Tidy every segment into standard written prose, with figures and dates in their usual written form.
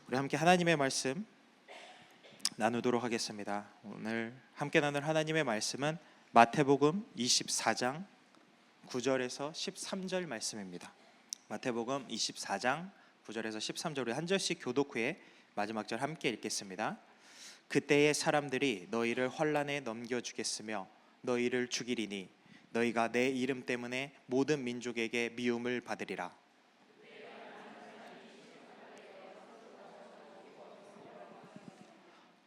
우리 함께 하나님의 말씀 나누도록 하겠습니다. 오늘 함께 나눌 하나님의 말씀은 마태복음 24장 9절에서 13절 말씀입니다. 마태복음 24장 9절에서 13절, 우리 한 절씩 교독 후에 마지막 절 함께 읽겠습니다. 그때의 사람들이 너희를 환난에 넘겨주겠으며 너희를 죽이리니 너희가 내 이름 때문에 모든 민족에게 미움을 받으리라.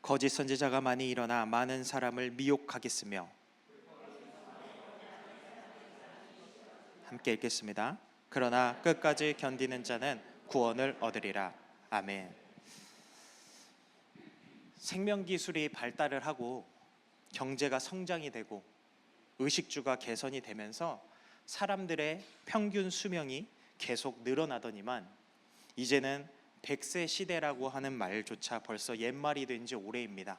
거짓 선지자가 많이 일어나 많은 사람을 미혹하겠으며, 함께 읽겠습니다. 그러나 끝까지 견디는 자는 구원을 얻으리라. 아멘. 생명기술이 발달을 하고 경제가 성장이 되고 의식주가 개선이 되면서 사람들의 평균 수명이 계속 늘어나더니만 이제는 100세 시대라고 하는 말조차 벌써 옛말이 된 지 오래입니다.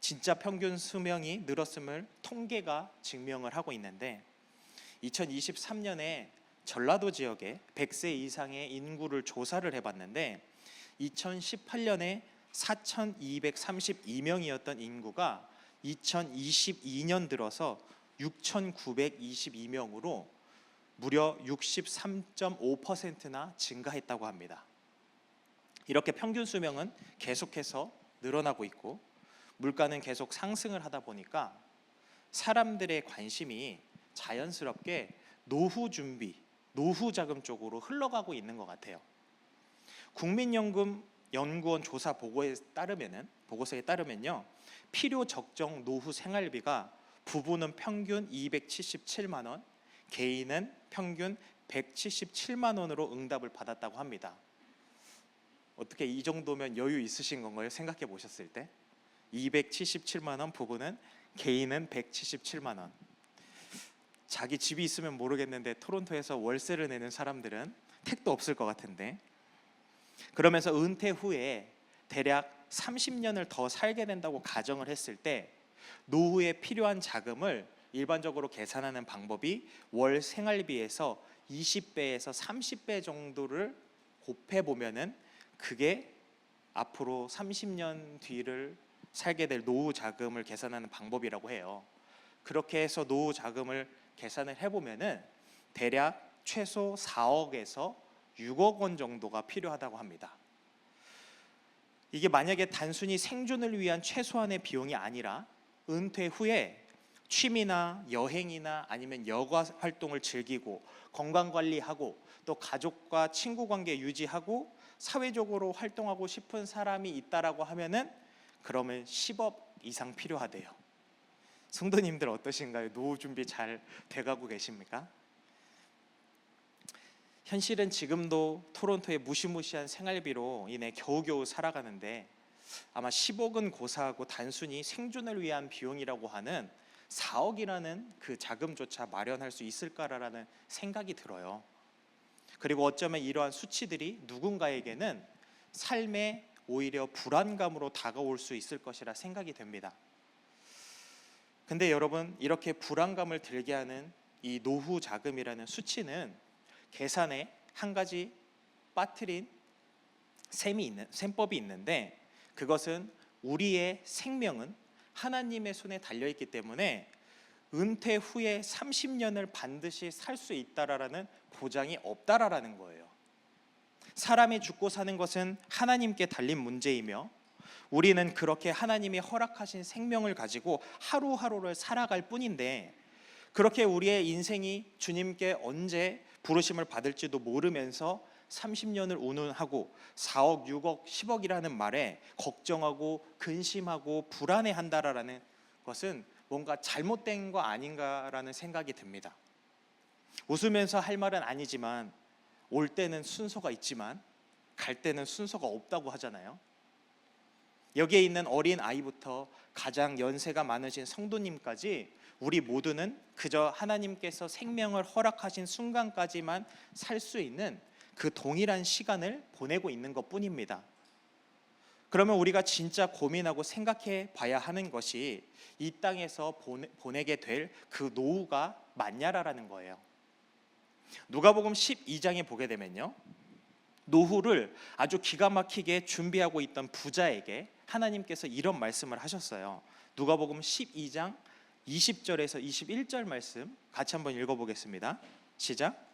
진짜 평균 수명이 늘었음을 통계가 증명을 하고 있는데 2023년에 전라도 지역에 100세 이상의 인구를 조사를 해봤는데 2018년에 4,232명이었던 인구가 2022년 들어서 6,922명으로 무려 63.5%나 증가했다고 합니다. 이렇게 평균 수명은 계속해서 늘어나고 있고 물가는 계속 상승을 하다 보니까 사람들의 관심이 자연스럽게 노후 준비, 노후 자금 쪽으로 흘러가고 있는 것 같아요. 국민연금연구원 조사 보고서에 따르면요, 필요 적정 노후 생활비가 부부는 평균 277만 원, 개인은 평균 177만 원으로 응답을 받았다고 합니다. 어떻게 이 정도면 여유 있으신 건가요? 생각해 보셨을 때 277만 원 부부는, 개인은 177만 원. 자기 집이 있으면 모르겠는데 토론토에서 월세를 내는 사람들은 택도 없을 것 같은데, 그러면서 은퇴 후에 대략 30년을 더 살게 된다고 가정을 했을 때 노후에 필요한 자금을 일반적으로 계산하는 방법이 월 생활비에서 20배에서 30배 정도를 곱해보면은 그게 앞으로 30년 뒤를 살게 될 노후 자금을 계산하는 방법이라고 해요. 그렇게 해서 노후 자금을 계산을 해보면은 대략 최소 4억에서 6억 원 정도가 필요하다고 합니다. 이게 만약에 단순히 생존을 위한 최소한의 비용이 아니라 은퇴 후에 취미나 여행이나 아니면 여가 활동을 즐기고 건강관리하고 또 가족과 친구 관계 유지하고 사회적으로 활동하고 싶은 사람이 있다라고 하면은 그러면 10억 이상 필요하대요. 성도님들 어떠신가요? 노후 준비 잘 돼가고 계십니까? 현실은 지금도 토론토의 무시무시한 생활비로 인해 겨우겨우 살아가는데 아마 10억은 고사하고 단순히 생존을 위한 비용이라고 하는 4억이라는 그 자금조차 마련할 수 있을까라는 생각이 들어요. 그리고 어쩌면 이러한 수치들이 누군가에게는 삶에 오히려 불안감으로 다가올 수 있을 것이라 생각이 됩니다. 근데 여러분, 이렇게 불안감을 들게 하는 이 노후 자금이라는 수치는 계산에 한 가지 빠뜨린 셈법이 있는데, 그것은 우리의 생명은 하나님의 손에 달려있기 때문에 은퇴 후에 30년을 반드시 살 수 있다라는 보장이 없다라는 거예요. 사람이 죽고 사는 것은 하나님께 달린 문제이며 우리는 그렇게 하나님이 허락하신 생명을 가지고 하루하루를 살아갈 뿐인데, 그렇게 우리의 인생이 주님께 언제 부르심을 받을지도 모르면서 30년을 운운하고 4억, 6억, 10억이라는 말에 걱정하고 근심하고 불안해한다라는 것은 뭔가 잘못된 거 아닌가라는 생각이 듭니다. 웃으면서 할 말은 아니지만 올 때는 순서가 있지만 갈 때는 순서가 없다고 하잖아요. 여기에 있는 어린 아이부터 가장 연세가 많으신 성도님까지 우리 모두는 그저 하나님께서 생명을 허락하신 순간까지만 살 수 있는 그 동일한 시간을 보내고 있는 것뿐입니다. 그러면 우리가 진짜 고민하고 생각해 봐야 하는 것이 이 땅에서 보내게 될 그 노후가 맞냐라는 거예요. 누가복음 12장에 보게 되면요, 노후를 아주 기가 막히게 준비하고 있던 부자에게 하나님께서 이런 말씀을 하셨어요. 누가복음 12장 20절에서 21절 말씀 같이 한번 읽어보겠습니다. 시작.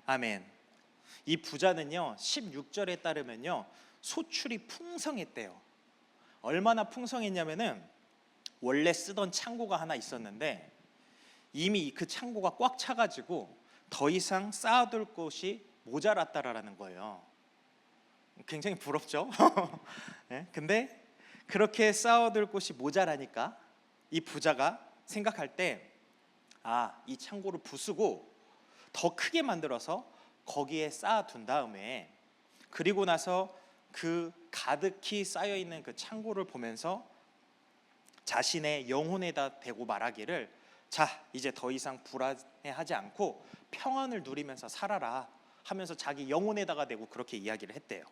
아멘. 이 부자는요 16절에 따르면요 소출이 풍성했대요. 얼마나 풍성했냐면은 원래 쓰던 창고가 하나 있었는데 이미 그 창고가 꽉 차가지고 더 이상 쌓아둘 곳이 모자랐다라는 거예요. 굉장히 부럽죠? 네? 근데 그렇게 쌓아둘 곳이 모자라니까 이 부자가 생각할 때 이 창고를 부수고 더 크게 만들어서 거기에 쌓아둔 다음에 그리고 나서 그 가득히 쌓여있는 그 창고를 보면서 자신의 영혼에다 대고 말하기를 자 이제 더 이상 불안해하지 않고 평안을 누리면서 살아라 하면서 자기 영혼에다가 대고 그렇게 이야기를 했대요.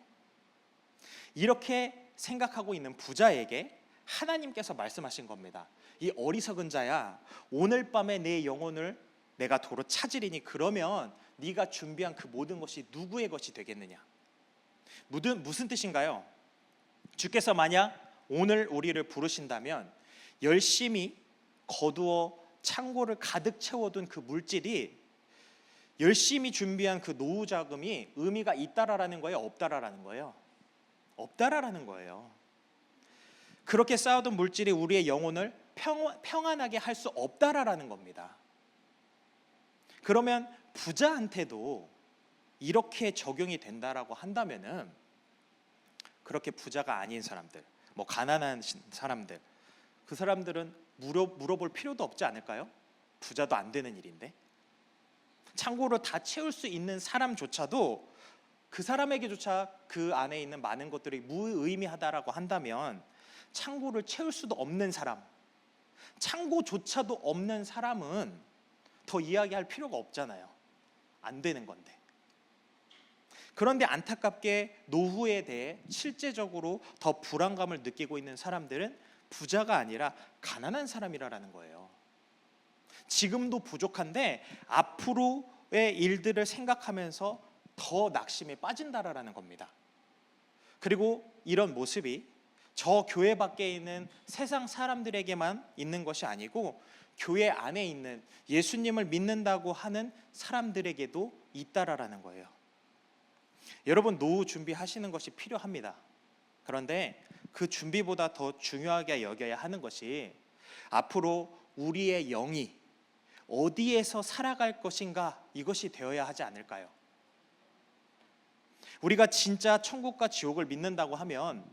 이렇게 생각하고 있는 부자에게 하나님께서 말씀하신 겁니다. 이 어리석은 자야 오늘 밤에 내 영혼을 내가 도로 찾으리니 그러면 네가 준비한 그 모든 것이 누구의 것이 되겠느냐. 무슨 뜻인가요? 주께서 만약 오늘 우리를 부르신다면 열심히 거두어 창고를 가득 채워둔 그 물질이 열심히 준비한 그 노후 자금이 의미가 있다라는 거예요? 없다라는 거예요? 없다라는 거예요. 그렇게 쌓아둔 물질이 우리의 영혼을 평안하게 할 수 없다라는 겁니다. 그러면 부자한테도 이렇게 적용이 된다라고 한다면은 그렇게 부자가 아닌 사람들, 뭐 가난한 사람들, 그 사람들은 물어볼 필요도 없지 않을까요? 부자도 안 되는 일인데 창고를 다 채울 수 있는 사람조차도 그 사람에게조차 그 안에 있는 많은 것들이 무의미하다라고 한다면 창고를 채울 수도 없는 사람, 창고조차도 없는 사람은 더 이야기할 필요가 없잖아요. 안 되는 건데. 그런데 안타깝게 노후에 대해 실제적으로 더 불안감을 느끼고 있는 사람들은 부자가 아니라 가난한 사람이라는 거예요. 지금도 부족한데 앞으로의 일들을 생각하면서 더 낙심에 빠진다라는 겁니다. 그리고 이런 모습이 저 교회 밖에 있는 세상 사람들에게만 있는 것이 아니고 교회 안에 있는 예수님을 믿는다고 하는 사람들에게도 있다라는 거예요. 여러분 노후 준비하시는 것이 필요합니다. 그런데 그 준비보다 더 중요하게 여겨야 하는 것이 앞으로 우리의 영이 어디에서 살아갈 것인가 이것이 되어야 하지 않을까요? 우리가 진짜 천국과 지옥을 믿는다고 하면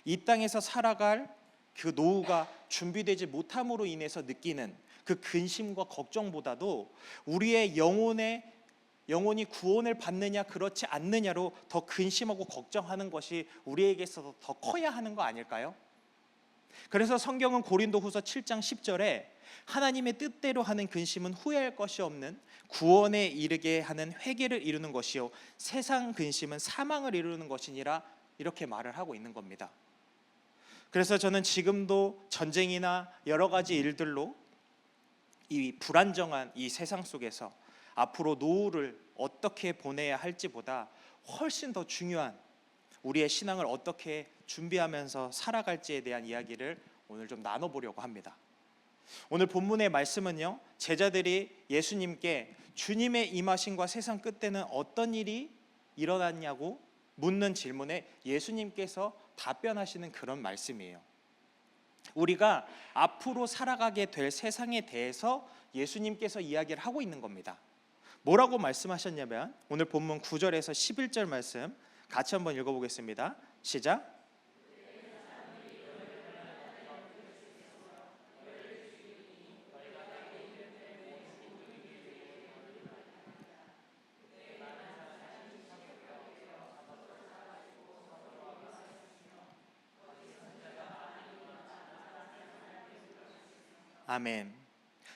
이 땅에서 살아갈 그 노후가 준비되지 못함으로 인해서 느끼는 그 근심과 걱정보다도 우리의 영혼이 구원을 받느냐 그렇지 않느냐로 더 근심하고 걱정하는 것이 우리에게 있어서 더 커야 하는 거 아닐까요? 그래서 성경은 고린도후서 7장 10절에 하나님의 뜻대로 하는 근심은 후회할 것이 없는 구원에 이르게 하는 회개를 이루는 것이요 세상 근심은 사망을 이루는 것이니라 이렇게 말을 하고 있는 겁니다. 그래서 저는 지금도 전쟁이나 여러 가지 일들로 이 불안정한 이 세상 속에서 앞으로 노후를 어떻게 보내야 할지보다 훨씬 더 중요한 우리의 신앙을 어떻게 준비하면서 살아갈지에 대한 이야기를 오늘 좀 나눠보려고 합니다. 오늘 본문의 말씀은요 제자들이 예수님께 주님의 임하심과 세상 끝때는 어떤 일이 일어났냐고 묻는 질문에 예수님께서 답변하시는 그런 말씀이에요. 우리가 앞으로 살아가게 될 세상에 대해서 예수님께서 이야기를 하고 있는 겁니다. 뭐라고 말씀하셨냐면 오늘 본문 9절에서 11절 말씀 같이 한번 읽어보겠습니다. 시작. 아멘.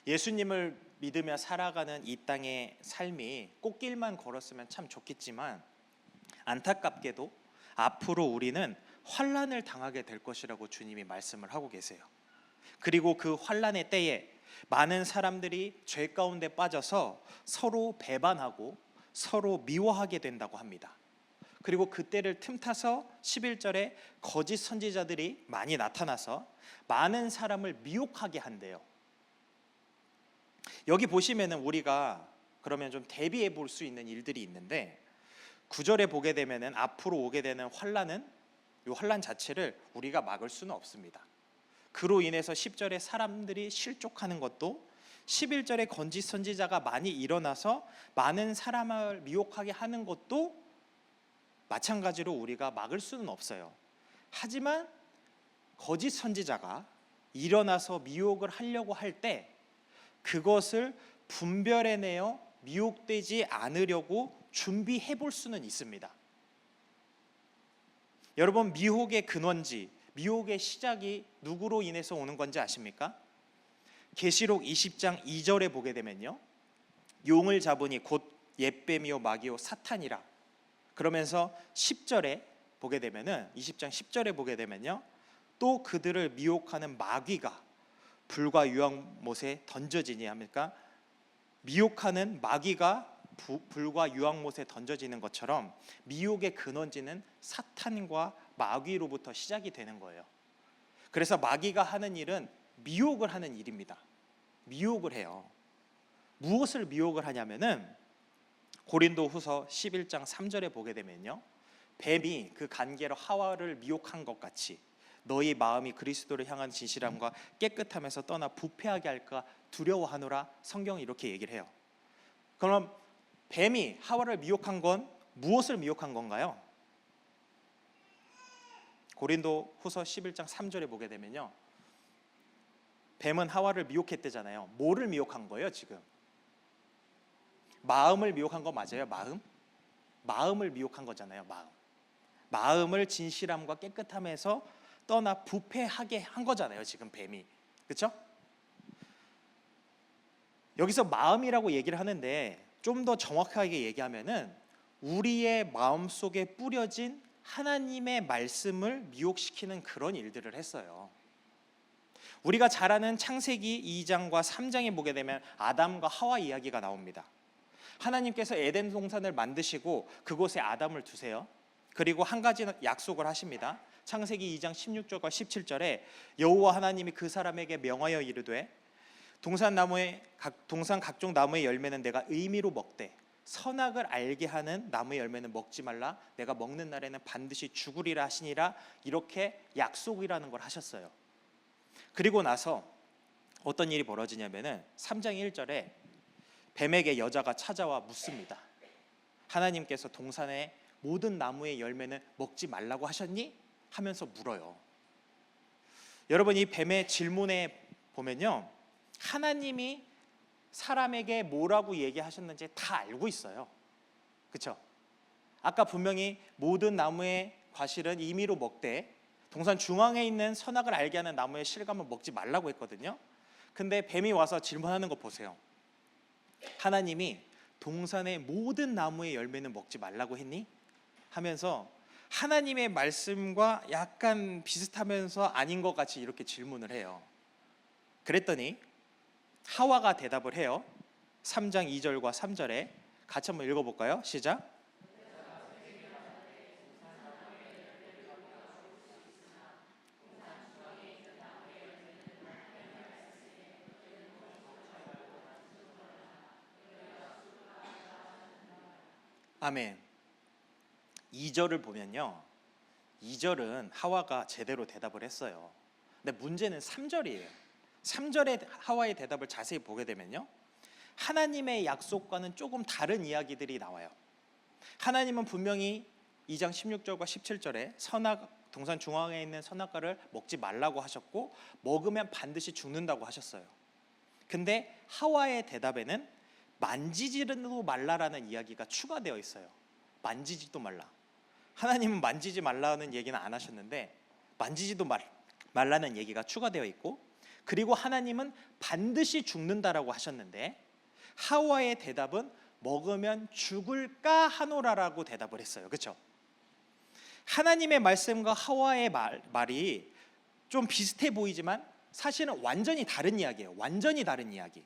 예수님을 믿으며 살아가는 이 땅의 삶이 꽃길만 걸었으면 참 좋겠지만 안타깝게도 앞으로 우리는 환난을 당하게 될 것이라고 주님이 말씀을 하고 계세요. 그리고 그 환난의 때에 많은 사람들이 죄 가운데 빠져서 서로 배반하고 서로 미워하게 된다고 합니다. 그리고 그때를 틈타서 11절에 거짓 선지자들이 많이 나타나서 많은 사람을 미혹하게 한대요. 여기 보시면은 우리가 그러면 좀 대비해 볼 수 있는 일들이 있는데 9절에 보게 되면은 앞으로 오게 되는 환난은 이 환난 자체를 우리가 막을 수는 없습니다. 그로 인해서 10절에 사람들이 실족하는 것도 11절에 거짓 선지자가 많이 일어나서 많은 사람을 미혹하게 하는 것도 마찬가지로 우리가 막을 수는 없어요. 하지만 거짓 선지자가 일어나서 미혹을 하려고 할 때 그것을 분별해내어 미혹되지 않으려고 준비해 볼 수는 있습니다. 여러분, 미혹의 근원지, 미혹의 시작이 누구로 인해서 오는 건지 아십니까? 계시록 20장 2절에 보게 되면요, 용을 잡으니 곧 옛뱀이요 마귀요 사탄이라. 그러면서 10절에 보게 되면은 20장 10절에 보게 되면요, 또 그들을 미혹하는 마귀가 불과 유황못에 던져지니 합니까? 미혹하는 마귀가 불과 유황못에 던져지는 것처럼 미혹의 근원지는 사탄과 마귀로부터 시작이 되는 거예요. 그래서 마귀가 하는 일은 미혹을 하는 일입니다. 미혹을 해요. 무엇을 미혹을 하냐면은 고린도후서 11장 3절에 보게 되면요, 뱀이 그 간계로 하와를 미혹한 것 같이 너희 마음이 그리스도를 향한 진실함과 깨끗함에서 떠나 부패하게 할까 두려워하노라. 성경이 이렇게 얘기를 해요. 그럼 뱀이 하와를 미혹한 건 무엇을 미혹한 건가요? 고린도후서 11장 3절에 보게 되면요, 뱀은 하와를 미혹했대잖아요. 뭐를 미혹한 거예요 지금? 마음을 미혹한 거 맞아요? 마음을 미혹한 거잖아요. 마음을 진실함과 깨끗함에서 떠나 부패하게 한 거잖아요 지금 뱀이. 그렇죠? 여기서 마음이라고 얘기를 하는데 좀 더 정확하게 얘기하면은 우리의 마음속에 뿌려진 하나님의 말씀을 미혹시키는 그런 일들을 했어요. 우리가 잘 아는 창세기 2장과 3장에 보게 되면 아담과 하와 이야기가 나옵니다. 하나님께서 에덴 동산을 만드시고 그곳에 아담을 두세요. 그리고 한 가지 약속을 하십니다. 창세기 2장 16절과 17절에 여호와 하나님이 그 사람에게 명하여 이르되 동산 각종 나무의 열매는 내가 의미로 먹되 선악을 알게 하는 나무의 열매는 먹지 말라. 내가 먹는 날에는 반드시 죽으리라 하시니라. 이렇게 약속이라는 걸 하셨어요. 그리고 나서 어떤 일이 벌어지냐면은 3장 1절에 뱀에게 여자가 찾아와 묻습니다. 하나님께서 동산의 모든 나무의 열매는 먹지 말라고 하셨니? 하면서 물어요. 여러분, 이 뱀의 질문에 보면요, 하나님이 사람에게 뭐라고 얘기하셨는지 다 알고 있어요. 그렇죠? 아까 분명히 모든 나무의 과실은 임의로 먹되 동산 중앙에 있는 선악을 알게 하는 나무의 실감은 먹지 말라고 했거든요. 근데 뱀이 와서 질문하는 거 보세요. 하나님이 동산의 모든 나무의 열매는 먹지 말라고 했니? 하면서 하나님의 말씀과 약간 비슷하면서 아닌 것 같이 이렇게 질문을 해요. 그랬더니 하와가 대답을 해요. 3장 2절과 3절에 같이 한번 읽어볼까요? 시작. 아멘. 2절을 보면요, 2절은 하와가 제대로 대답을 했어요. 근데 문제는 3절이에요. 3절의 하와의 대답을 자세히 보게 되면요, 하나님의 약속과는 조금 다른 이야기들이 나와요. 하나님은 분명히 2장 16절과 17절에 동산 중앙에 있는 선악과를 먹지 말라고 하셨고 먹으면 반드시 죽는다고 하셨어요. 근데 하와의 대답에는 만지지도 말라라는 이야기가 추가되어 있어요. 만지지도 말라. 하나님은 만지지 말라는 얘기는 안 하셨는데 만지지도 말라는 얘기가 추가되어 있고, 그리고 하나님은 반드시 죽는다라고 하셨는데 하와의 대답은 먹으면 죽을까 하노라라고 대답을 했어요. 그렇죠? 하나님의 말씀과 하와의 말이 좀 비슷해 보이지만 사실은 완전히 다른 이야기예요. 완전히 다른 이야기.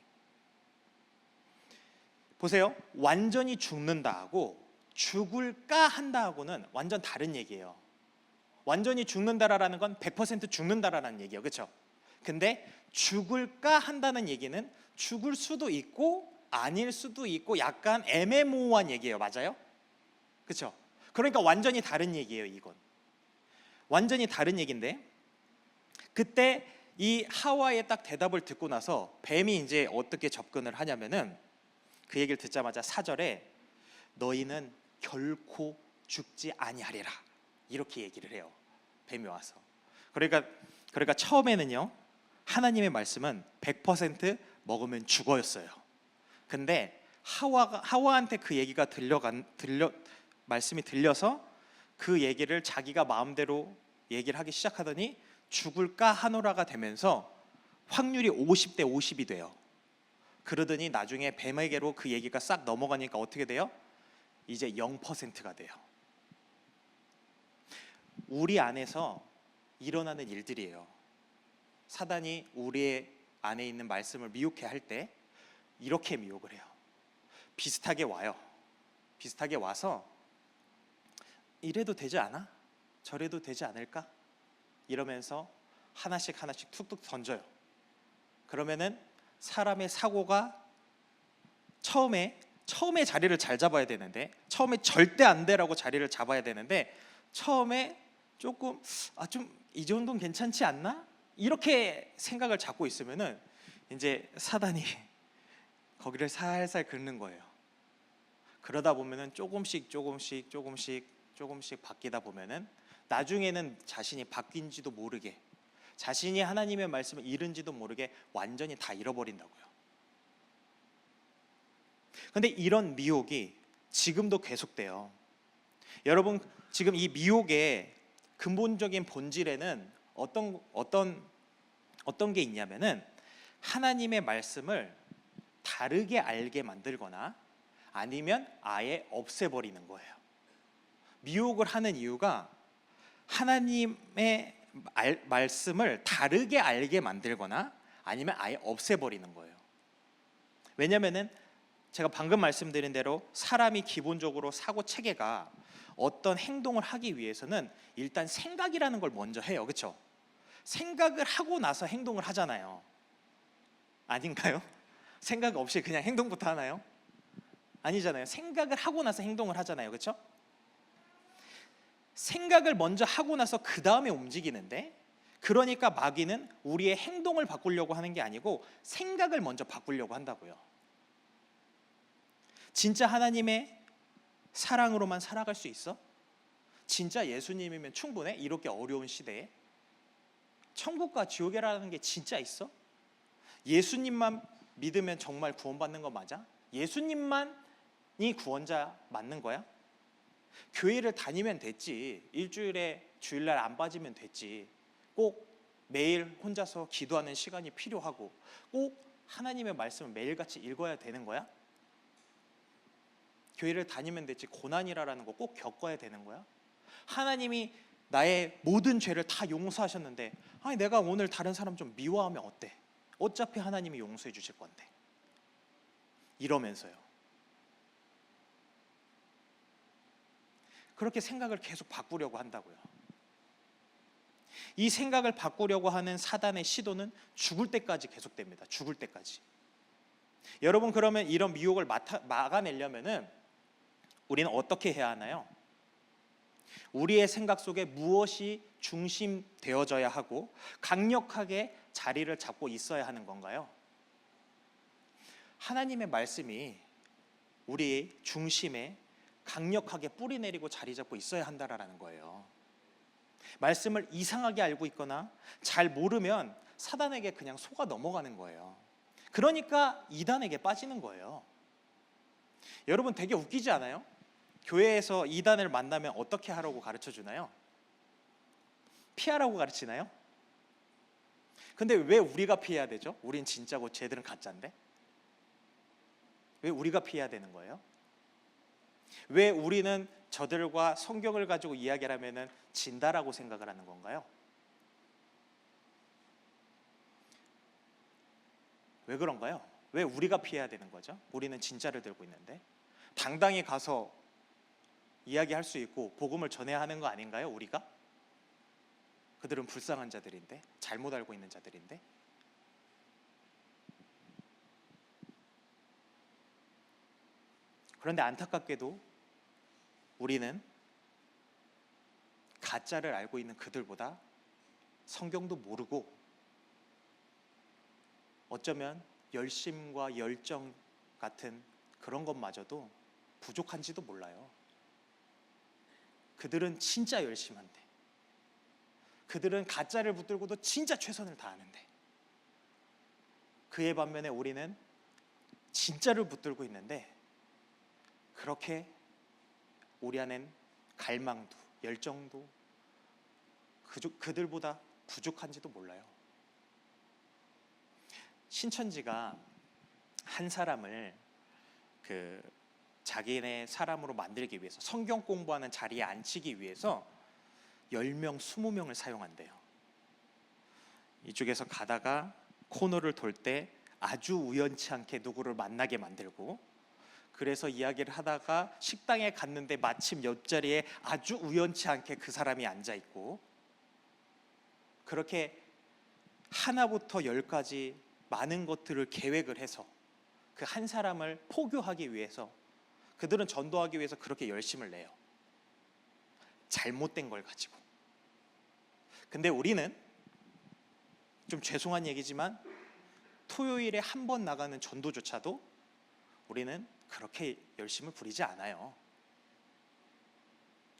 보세요. 완전히 죽는다하고 죽을까 한다하고는 완전 다른 얘기예요. 완전히 죽는다라는 건 100% 죽는다라는 얘기예요. 그렇죠? 근데 죽을까 한다는 얘기는 죽을 수도 있고 아닐 수도 있고 약간 애매모호한 얘기예요. 맞아요? 그렇죠? 그러니까 완전히 다른 얘기예요. 이건 완전히 다른 얘기인데, 그때 이 하와의 딱 대답을 듣고 나서 뱀이 이제 어떻게 접근을 하냐면은, 그 얘기를 듣자마자 4절에 너희는 결코 죽지 아니하리라 이렇게 얘기를 해요. 뱀이 와서. 그러니까 처음에는요, 하나님의 말씀은 100% 먹으면 죽어였어요. 근데 하와한테 그 얘기가 말씀이 들려서 그 얘기를 자기가 마음대로 얘기를 하기 시작하더니 죽을까 하노라가 되면서 확률이 50대 50이 돼요. 그러더니 나중에 뱀에게로 그 얘기가 싹 넘어가니까 어떻게 돼요? 이제 0%가 돼요. 우리 안에서 일어나는 일들이에요. 사단이 우리 안에 있는 말씀을 미혹해 할 때 이렇게 미혹을 해요. 비슷하게 와요. 비슷하게 와서 이래도 되지 않아? 저래도 되지 않을까? 이러면서 하나씩 툭툭 던져요. 그러면은 사람의 사고가 처음에 자리를 잘 잡아야 되는데, 처음에 절대 안 돼라고 자리를 잡아야 되는데, 처음에 조금 좀 이 정도는 괜찮지 않나? 이렇게 생각을 잡고 있으면은 이제 사단이 거기를 살살 긁는 거예요. 그러다 보면은 조금씩 바뀌다 보면은 나중에는 자신이 바뀐지도 모르게, 자신이 하나님의 말씀을 잃은지도 모르게 완전히 다 잃어버린다고요. 근데 이런 미혹이 지금도 계속돼요. 여러분, 지금 이 미혹의 근본적인 본질에는 어떤 게 있냐면은, 하나님의 말씀을 다르게 알게 만들거나 아니면 아예 없애버리는 거예요. 미혹을 하는 이유가 하나님의 말씀을 다르게 알게 만들거나 아니면 아예 없애버리는 거예요. 왜냐면은 제가 방금 말씀드린 대로 사람이 기본적으로 사고 체계가 어떤 행동을 하기 위해서는 일단 생각이라는 걸 먼저 해요. 그렇죠? 생각을 하고 나서 행동을 하잖아요. 아닌가요? 생각 없이 그냥 행동부터 하나요? 아니잖아요. 생각을 하고 나서 행동을 하잖아요. 그렇죠? 생각을 먼저 하고 나서 그 다음에 움직이는데, 그러니까 마귀는 우리의 행동을 바꾸려고 하는 게 아니고 생각을 먼저 바꾸려고 한다고요. 진짜 하나님의 사랑으로만 살아갈 수 있어? 진짜 예수님이면 충분해? 이렇게 어려운 시대에? 천국과 지옥이라는 게 진짜 있어? 예수님만 믿으면 정말 구원받는 거 맞아? 예수님만이 구원자 맞는 거야? 교회를 다니면 됐지, 일주일에 주일날 안 빠지면 됐지, 꼭 매일 혼자서 기도하는 시간이 필요하고 꼭 하나님의 말씀을 매일같이 읽어야 되는 거야? 교회를 다니면 됐지 고난이라는 거 꼭 겪어야 되는 거야? 하나님이 나의 모든 죄를 다 용서하셨는데 아니 내가 오늘 다른 사람 좀 미워하면 어때? 어차피 하나님이 용서해 주실 건데. 이러면서요. 그렇게 생각을 계속 바꾸려고 한다고요. 이 생각을 바꾸려고 하는 사단의 시도는 죽을 때까지 계속됩니다. 죽을 때까지. 여러분, 그러면 이런 미혹을 막아내려면은 우리는 어떻게 해야 하나요? 우리의 생각 속에 무엇이 중심되어져야 하고 강력하게 자리를 잡고 있어야 하는 건가요? 하나님의 말씀이 우리 중심에 강력하게 뿌리 내리고 자리 잡고 있어야 한다라는 거예요. 말씀을 이상하게 알고 있거나 잘 모르면 사단에게 그냥 속아 넘어가는 거예요. 그러니까 이단에게 빠지는 거예요. 여러분, 되게 웃기지 않아요? 교회에서 이단을 만나면 어떻게 하라고 가르쳐 주나요? 피하라고 가르치나요? 근데 왜 우리가 피해야 되죠? 우린 진짜고 쟤들은 가짜인데? 왜 우리가 피해야 되는 거예요? 왜 우리는 저들과 성경을 가지고 이야기를 하면은 진다라고 생각을 하는 건가요? 왜 그런가요? 왜 우리가 피해야 되는 거죠? 우리는 진짜를 들고 있는데 당당히 가서 이야기할 수 있고 복음을 전해야 하는 거 아닌가요? 우리가? 그들은 불쌍한 자들인데, 잘못 알고 있는 자들인데. 그런데 안타깝게도 우리는 가짜를 알고 있는 그들보다 성경도 모르고 어쩌면 열심과 열정 같은 그런 것마저도 부족한지도 몰라요. 그들은 진짜 열심한데, 그들은 가짜를 붙들고도 진짜 최선을 다하는데, 그에 반면에 우리는 진짜를 붙들고 있는데 그렇게 우리 안엔 갈망도 열정도 그들보다 부족한지도 몰라요. 신천지가 한 사람을 자기네 사람으로 만들기 위해서, 성경 공부하는 자리에 앉히기 위해서 10명, 20명을 사용한대요. 이쪽에서 가다가 코너를 돌 때 아주 우연치 않게 누구를 만나게 만들고, 그래서 이야기를 하다가 식당에 갔는데 마침 옆자리에 아주 우연치 않게 그 사람이 앉아있고, 그렇게 하나부터 10까지 많은 것들을 계획을 해서 그 한 사람을 포교하기 위해서, 그들은 전도하기 위해서 그렇게 열심을 내요. 잘못된 걸 가지고. 근데 우리는 좀 죄송한 얘기지만 토요일에 한 번 나가는 전도조차도 우리는 그렇게 열심을 부리지 않아요.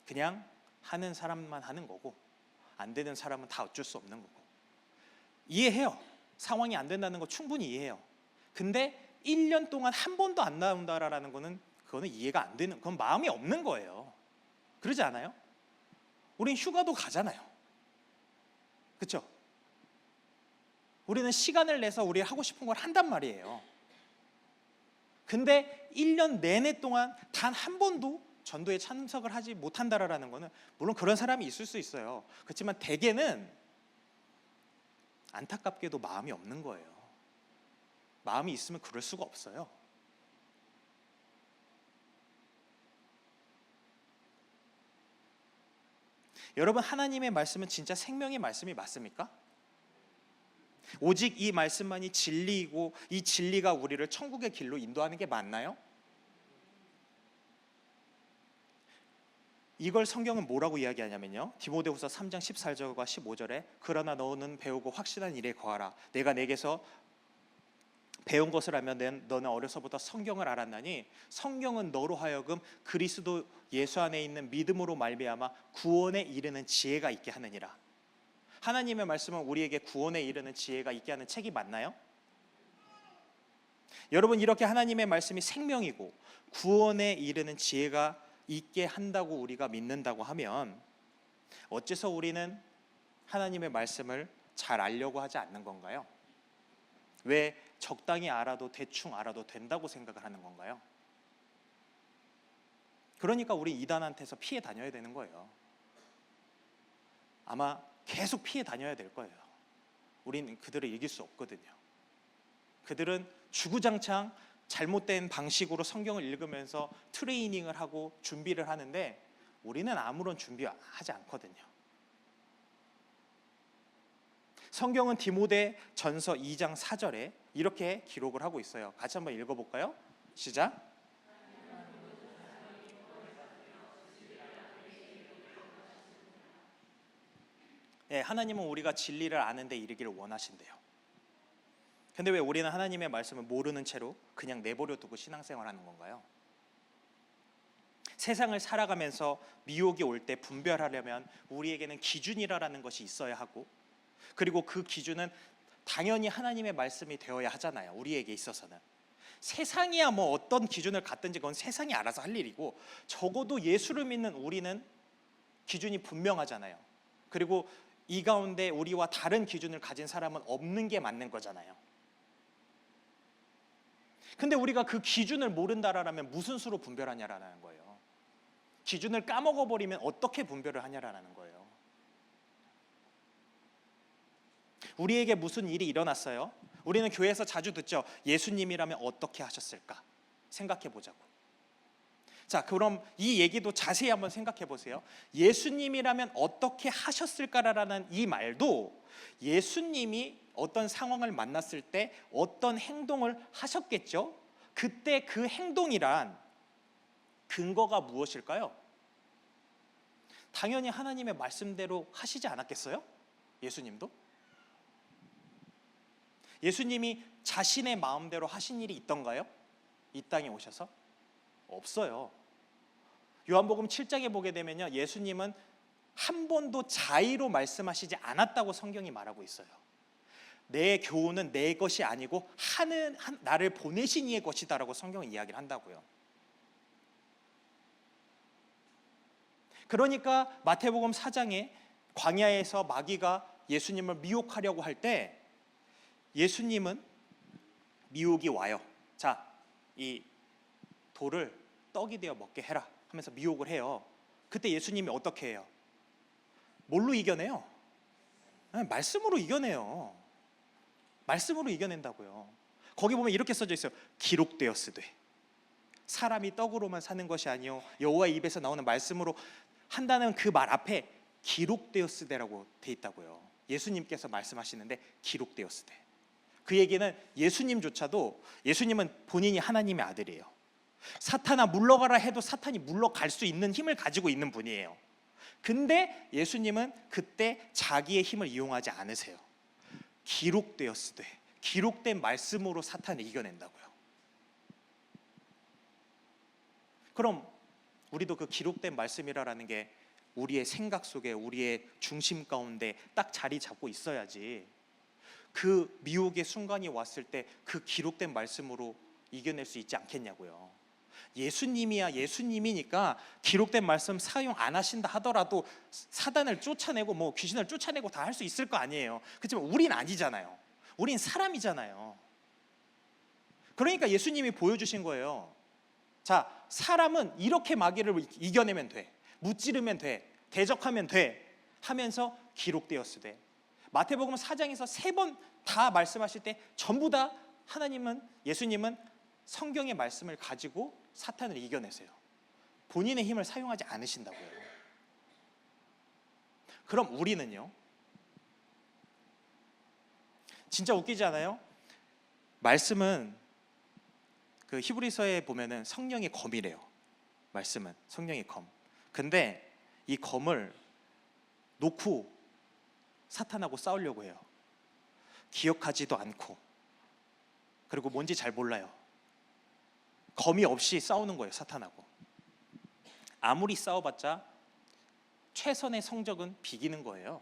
그냥 하는 사람만 하는 거고, 안 되는 사람은 다 어쩔 수 없는 거고. 이해해요. 상황이 안 된다는 거 충분히 이해해요. 근데 1년 동안 한 번도 안 나온다라는 거는, 그거는 이해가 안 되는, 그건 마음이 없는 거예요. 그러지 않아요? 우린 휴가도 가잖아요. 그렇죠? 우리는 시간을 내서 우리 하고 싶은 걸 한단 말이에요. 근데 1년 내내 동안 단 한 번도 전도에 참석을 하지 못한다라는 거는, 물론 그런 사람이 있을 수 있어요. 그렇지만 대개는 안타깝게도 마음이 없는 거예요. 마음이 있으면 그럴 수가 없어요. 여러분, 하나님의 말씀은 진짜 생명의 말씀이 맞습니까? 오직 이 말씀만이 진리이고 이 진리가 우리를 천국의 길로 인도하는 게 맞나요? 이걸 성경은 뭐라고 이야기하냐면요, 디모데후서 3장 14절과 15절에 그러나 너는 배우고 확신한 일에 거하라. 내가 내게서 배운 것을 알면 너는 어려서부터 성경을 알았나니 성경은 너로 하여금 그리스도 예수 안에 있는 믿음으로 말미암아 구원에 이르는 지혜가 있게 하느니라. 하나님의 말씀은 우리에게 구원에 이르는 지혜가 있게 하는 책이 맞나요? 여러분, 이렇게 하나님의 말씀이 생명이고 구원에 이르는 지혜가 있게 한다고 우리가 믿는다고 하면, 어째서 우리는 하나님의 말씀을 잘 알려고 하지 않는 건가요? 왜 적당히 알아도 대충 알아도 된다고 생각을 하는 건가요? 그러니까 우리 이단한테서 피해 다녀야 되는 거예요. 아마 계속 피해 다녀야 될 거예요. 우린 그들을 이길 수 없거든요. 그들은 주구장창 잘못된 방식으로 성경을 읽으면서 트레이닝을 하고 준비를 하는데, 우리는 아무런 준비하지 않거든요. 성경은 디모데 전서 2장 4절에 이렇게 기록을 하고 있어요. 같이 한번 읽어볼까요? 시작. 네, 하나님은 우리가 진리를 아는 데 이르기를 원하신대요. 근데 왜 우리는 하나님의 말씀을 모르는 채로 그냥 내버려 두고 신앙생활하는 건가요? 세상을 살아가면서 미혹이 올 때 분별하려면 우리에게는 기준이라는 것이 있어야 하고, 그리고 그 기준은 당연히 하나님의 말씀이 되어야 하잖아요. 우리에게 있어서는. 세상이야 뭐 어떤 기준을 갖든지 그건 세상이 알아서 할 일이고, 적어도 예수를 믿는 우리는 기준이 분명하잖아요. 그리고 이 가운데 우리와 다른 기준을 가진 사람은 없는 게 맞는 거잖아요. 근데 우리가 그 기준을 모른다라면 무슨 수로 분별하냐라는 거예요. 기준을 까먹어 버리면 어떻게 분별을 하냐라는 거예요. 우리에게 무슨 일이 일어났어요? 우리는 교회에서 자주 듣죠. 예수님이라면 어떻게 하셨을까? 생각해 보자고. 자, 그럼 이 얘기도 자세히 한번 생각해 보세요. 예수님이라면 어떻게 하셨을까라는 이 말도 예수님이 어떤 상황을 만났을 때 어떤 행동을 하셨겠죠? 그때 그 행동이란 근거가 무엇일까요? 당연히 하나님의 말씀대로 하시지 않았겠어요? 예수님도? 예수님이 자신의 마음대로 하신 일이 있던가요? 이 땅에 오셔서? 없어요. 요한복음 7장에 보게 되면요, 예수님은 한 번도 자의로 말씀하시지 않았다고 성경이 말하고 있어요. 내 교훈은 내 것이 아니고 나를 보내신 이의 것이다라고 성경은 이야기를 한다고요. 그러니까 마태복음 4장에 광야에서 마귀가 예수님을 미혹하려고 할 때 예수님은 미혹이 와요. 자, 이 돌을 떡이 되어 먹게 해라 하면서 미혹을 해요. 그때 예수님이 어떻게 해요? 뭘로 이겨내요? 말씀으로 이겨내요. 말씀으로 이겨낸다고요. 거기 보면 이렇게 써져 있어요. 기록되었으되 사람이 떡으로만 사는 것이 아니요 여호와의 입에서 나오는 말씀으로 한다는 그 말 앞에 기록되었으되라고 돼 있다고요. 예수님께서 말씀하시는데 기록되었으되. 그 얘기는 예수님조차도, 예수님은 본인이 하나님의 아들이에요. 사탄아 물러가라 해도 사탄이 물러갈 수 있는 힘을 가지고 있는 분이에요. 근데 예수님은 그때 자기의 힘을 이용하지 않으세요. 기록되었으되, 기록된 말씀으로 사탄을 이겨낸다고요. 그럼 우리도 그 기록된 말씀이라는 게 우리의 생각 속에, 우리의 중심 가운데 딱 자리 잡고 있어야지 그 미혹의 순간이 왔을 때 그 기록된 말씀으로 이겨낼 수 있지 않겠냐고요. 예수님이야 예수님이니까 기록된 말씀 사용 안 하신다 하더라도 사단을 쫓아내고 뭐 귀신을 쫓아내고 다 할 수 있을 거 아니에요. 그렇지만 우린 아니잖아요. 우린 사람이잖아요. 그러니까 예수님이 보여주신 거예요. 자, 사람은 이렇게 마귀를 이겨내면 돼, 무찌르면 돼, 대적하면 돼 하면서 기록되었으되. 마태복음 4장에서 3번 다 말씀하실 때 전부 다 예수님은 성경의 말씀을 가지고 사탄을 이겨내세요. 본인의 힘을 사용하지 않으신다고요. 그럼 우리는요? 진짜 웃기지 않아요? 말씀은 그 히브리서에 보면은 성령의 검이래요. 말씀은 성령의 검. 근데 이 검을 놓고 사탄하고 싸우려고 해요. 기억하지도 않고, 그리고 뭔지 잘 몰라요. 검이 없이 싸우는 거예요. 사탄하고. 아무리 싸워봤자 최선의 성적은 비기는 거예요.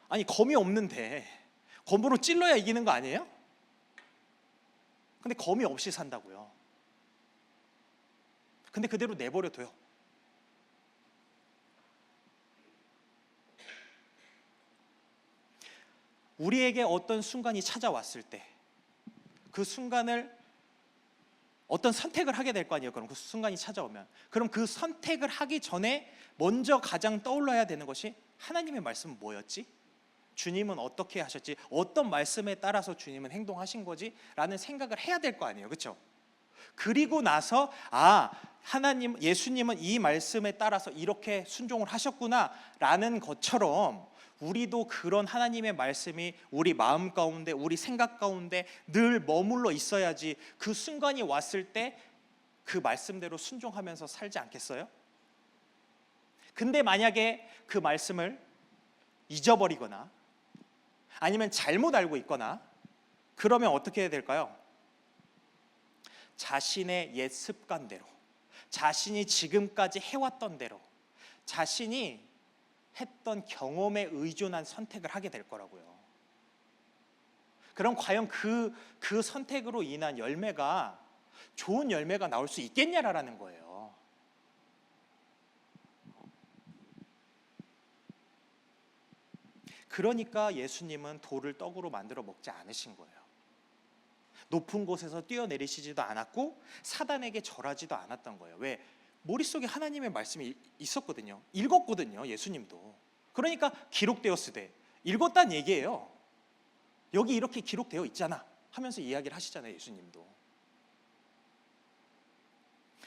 아니, 검이 없는데 검으로 찔러야 이기는 거 아니에요? 근데 검이 없이 산다고요. 근데 그대로 내버려둬요. 우리에게 어떤 순간이 찾아왔을 때 그 순간을 어떤 선택을 하게 될 거 아니에요. 그럼 그 순간이 찾아오면, 그럼 그 선택을 하기 전에 먼저 가장 떠올라야 되는 것이 하나님의 말씀은 뭐였지? 주님은 어떻게 하셨지? 어떤 말씀에 따라서 주님은 행동하신 거지? 라는 생각을 해야 될 거 아니에요. 그렇죠? 그리고 나서 하나님, 예수님은 이 말씀에 따라서 이렇게 순종을 하셨구나 라는 것처럼 우리도 그런 하나님의 말씀이 우리 마음 가운데, 우리 생각 가운데 늘 머물러 있어야지 그 순간이 왔을 때 그 말씀대로 순종하면서 살지 않겠어요? 근데 만약에 그 말씀을 잊어버리거나 아니면 잘못 알고 있거나 그러면 어떻게 해야 될까요? 자신의 옛 습관대로, 자신이 지금까지 해왔던 대로, 자신이 했던 경험에 의존한 선택을 하게 될 거라고요. 그럼 과연 그 선택으로 인한 열매가, 좋은 열매가 나올 수 있겠냐라는 거예요. 그러니까 예수님은 돌을 떡으로 만들어 먹지 않으신 거예요. 높은 곳에서 뛰어내리시지도 않았고 사단에게 절하지도 않았던 거예요. 왜? 머릿속에 하나님의 말씀이 있었거든요. 읽었거든요. 예수님도. 그러니까 기록되었으되, 읽었다는 얘기예요. 여기 이렇게 기록되어 있잖아 하면서 이야기를 하시잖아요. 예수님도.